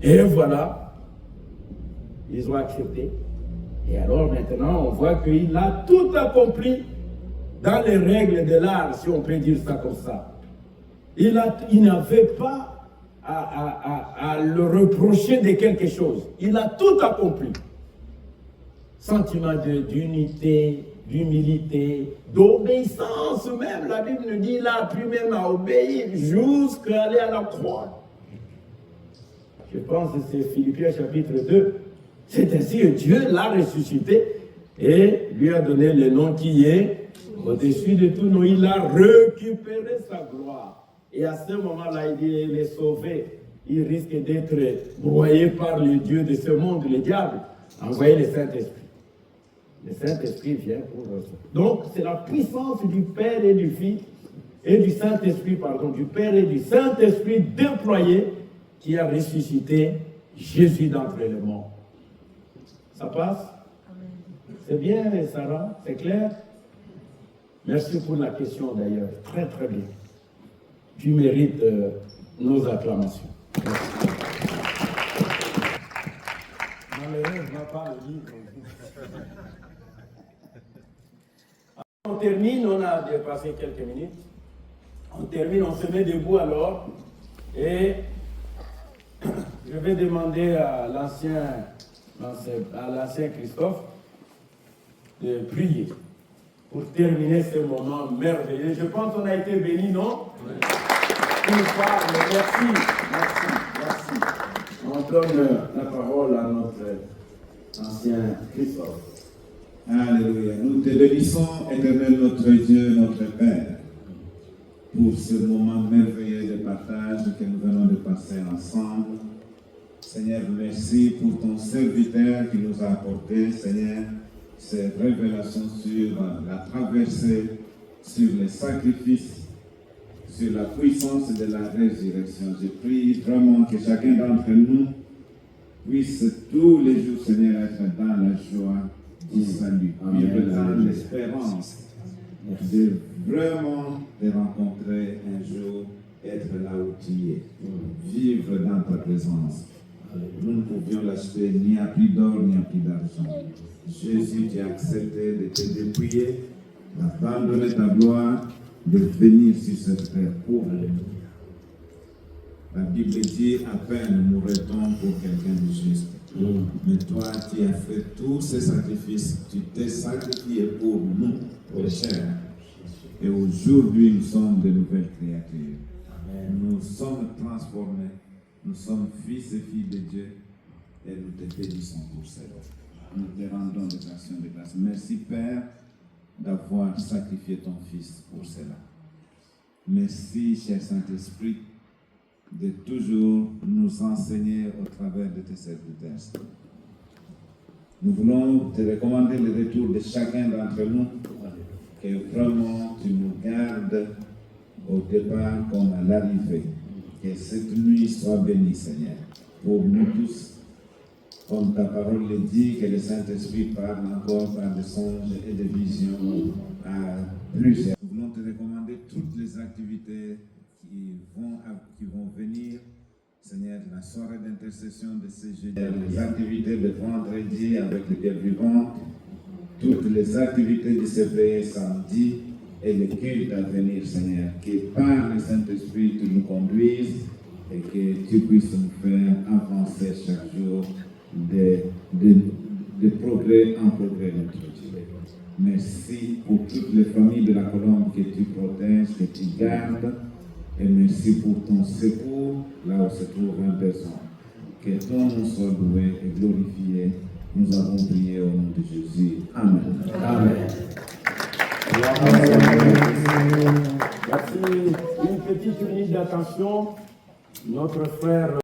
Et voilà, ils ont accepté. Et alors maintenant, on voit qu'il a tout accompli dans les règles de l'art, si on peut dire ça comme ça. Il n'avait pas à le reprocher de quelque chose. Il a tout accompli. Sentiment d'unité, d'humilité, d'obéissance même. La Bible nous dit, il a appris même à obéir jusqu'à aller à la croix. Je pense que c'est Philippiens chapitre 2. C'est ainsi que Dieu l'a ressuscité et lui a donné le nom qui est au-dessus de tout nom. Il a récupéré sa gloire. Et à ce moment-là, il dit, il est sauvé. Il risque d'être broyé par le Dieu de ce monde, le diable. Envoyez le Saint-Esprit. Le Saint-Esprit vient pour eux. Donc, c'est la puissance du Père et du Fils, et du Saint-Esprit, pardon, du Père et du Saint-Esprit déployé qui a ressuscité Jésus d'entre les morts. Ça passe? C'est bien, Sarah? C'est clair? Merci pour la question d'ailleurs. Très, très bien. Tu mérites nos acclamations. Merci. Malheureusement, pas le livre. On termine, on a dépassé quelques minutes. On termine, on se met debout alors. Et je vais demander à l'ancien Christophe de prier pour terminer ce moment merveilleux. Je pense qu'on a été bénis, non? Oui. Merci. On donne la parole à notre ancien Christophe. Alléluia. Nous te bénissons, éternel notre Dieu, notre Père, pour ce moment merveilleux de partage que nous venons de passer ensemble. Seigneur, merci pour ton serviteur qui nous a apporté, Seigneur, ces révélations sur la traversée, sur les sacrifices, sur la puissance de la résurrection. Je prie vraiment que chacun d'entre nous puisse tous les jours, Seigneur, être dans la joie du salut, vivre dans l'espérance de vraiment te rencontrer un jour, être là où tu es, vivre dans ta présence. Nous ne pouvions l'acheter ni à prix d'or ni à prix d'argent. Jésus, tu as accepté de te dépouiller, d'abandonner ta gloire, de venir sur cette terre pour nous. La Bible dit, à peine mourrait-on pour quelqu'un de juste. Mais toi, tu as fait tous ces sacrifices, tu t'es sacrifié pour nous, pécheurs. Et aujourd'hui, nous sommes de nouvelles créatures. Nous sommes transformés, nous sommes fils et filles de Dieu, et nous te bénissons pour cela. Nous te rendons des actions de grâce. Merci, Père, d'avoir sacrifié ton Fils pour cela. Merci, cher Saint-Esprit, de toujours nous enseigner au travers de tes serviteurs. Nous voulons te recommander le retour de chacun d'entre nous, que vraiment tu nous gardes au départ comme à l'arrivée. Que cette nuit soit bénie, Seigneur, pour nous tous. Comme ta parole le dit, que le Saint-Esprit parle encore par des songes et des visions à plusieurs. Nous voulons te recommander toutes les activités qui vont venir. Seigneur, la soirée d'intercession de ce jeudi, les activités de vendredi avec les biens vivants, toutes les activités du CPE samedi et les cultes à venir, Seigneur. Que par le Saint-Esprit tu nous conduises et que tu puisses nous faire avancer chaque jour de progrès en progrès, notre Dieu. Merci pour toutes les familles de la Colombe que tu protèges, que tu gardes. Et merci pour ton secours là où se trouve un besoin. Que ton nom soit loué et glorifié. Nous avons prié au nom de Jésus. Amen. Amen. Merci. Une petite minute d'attention. Notre frère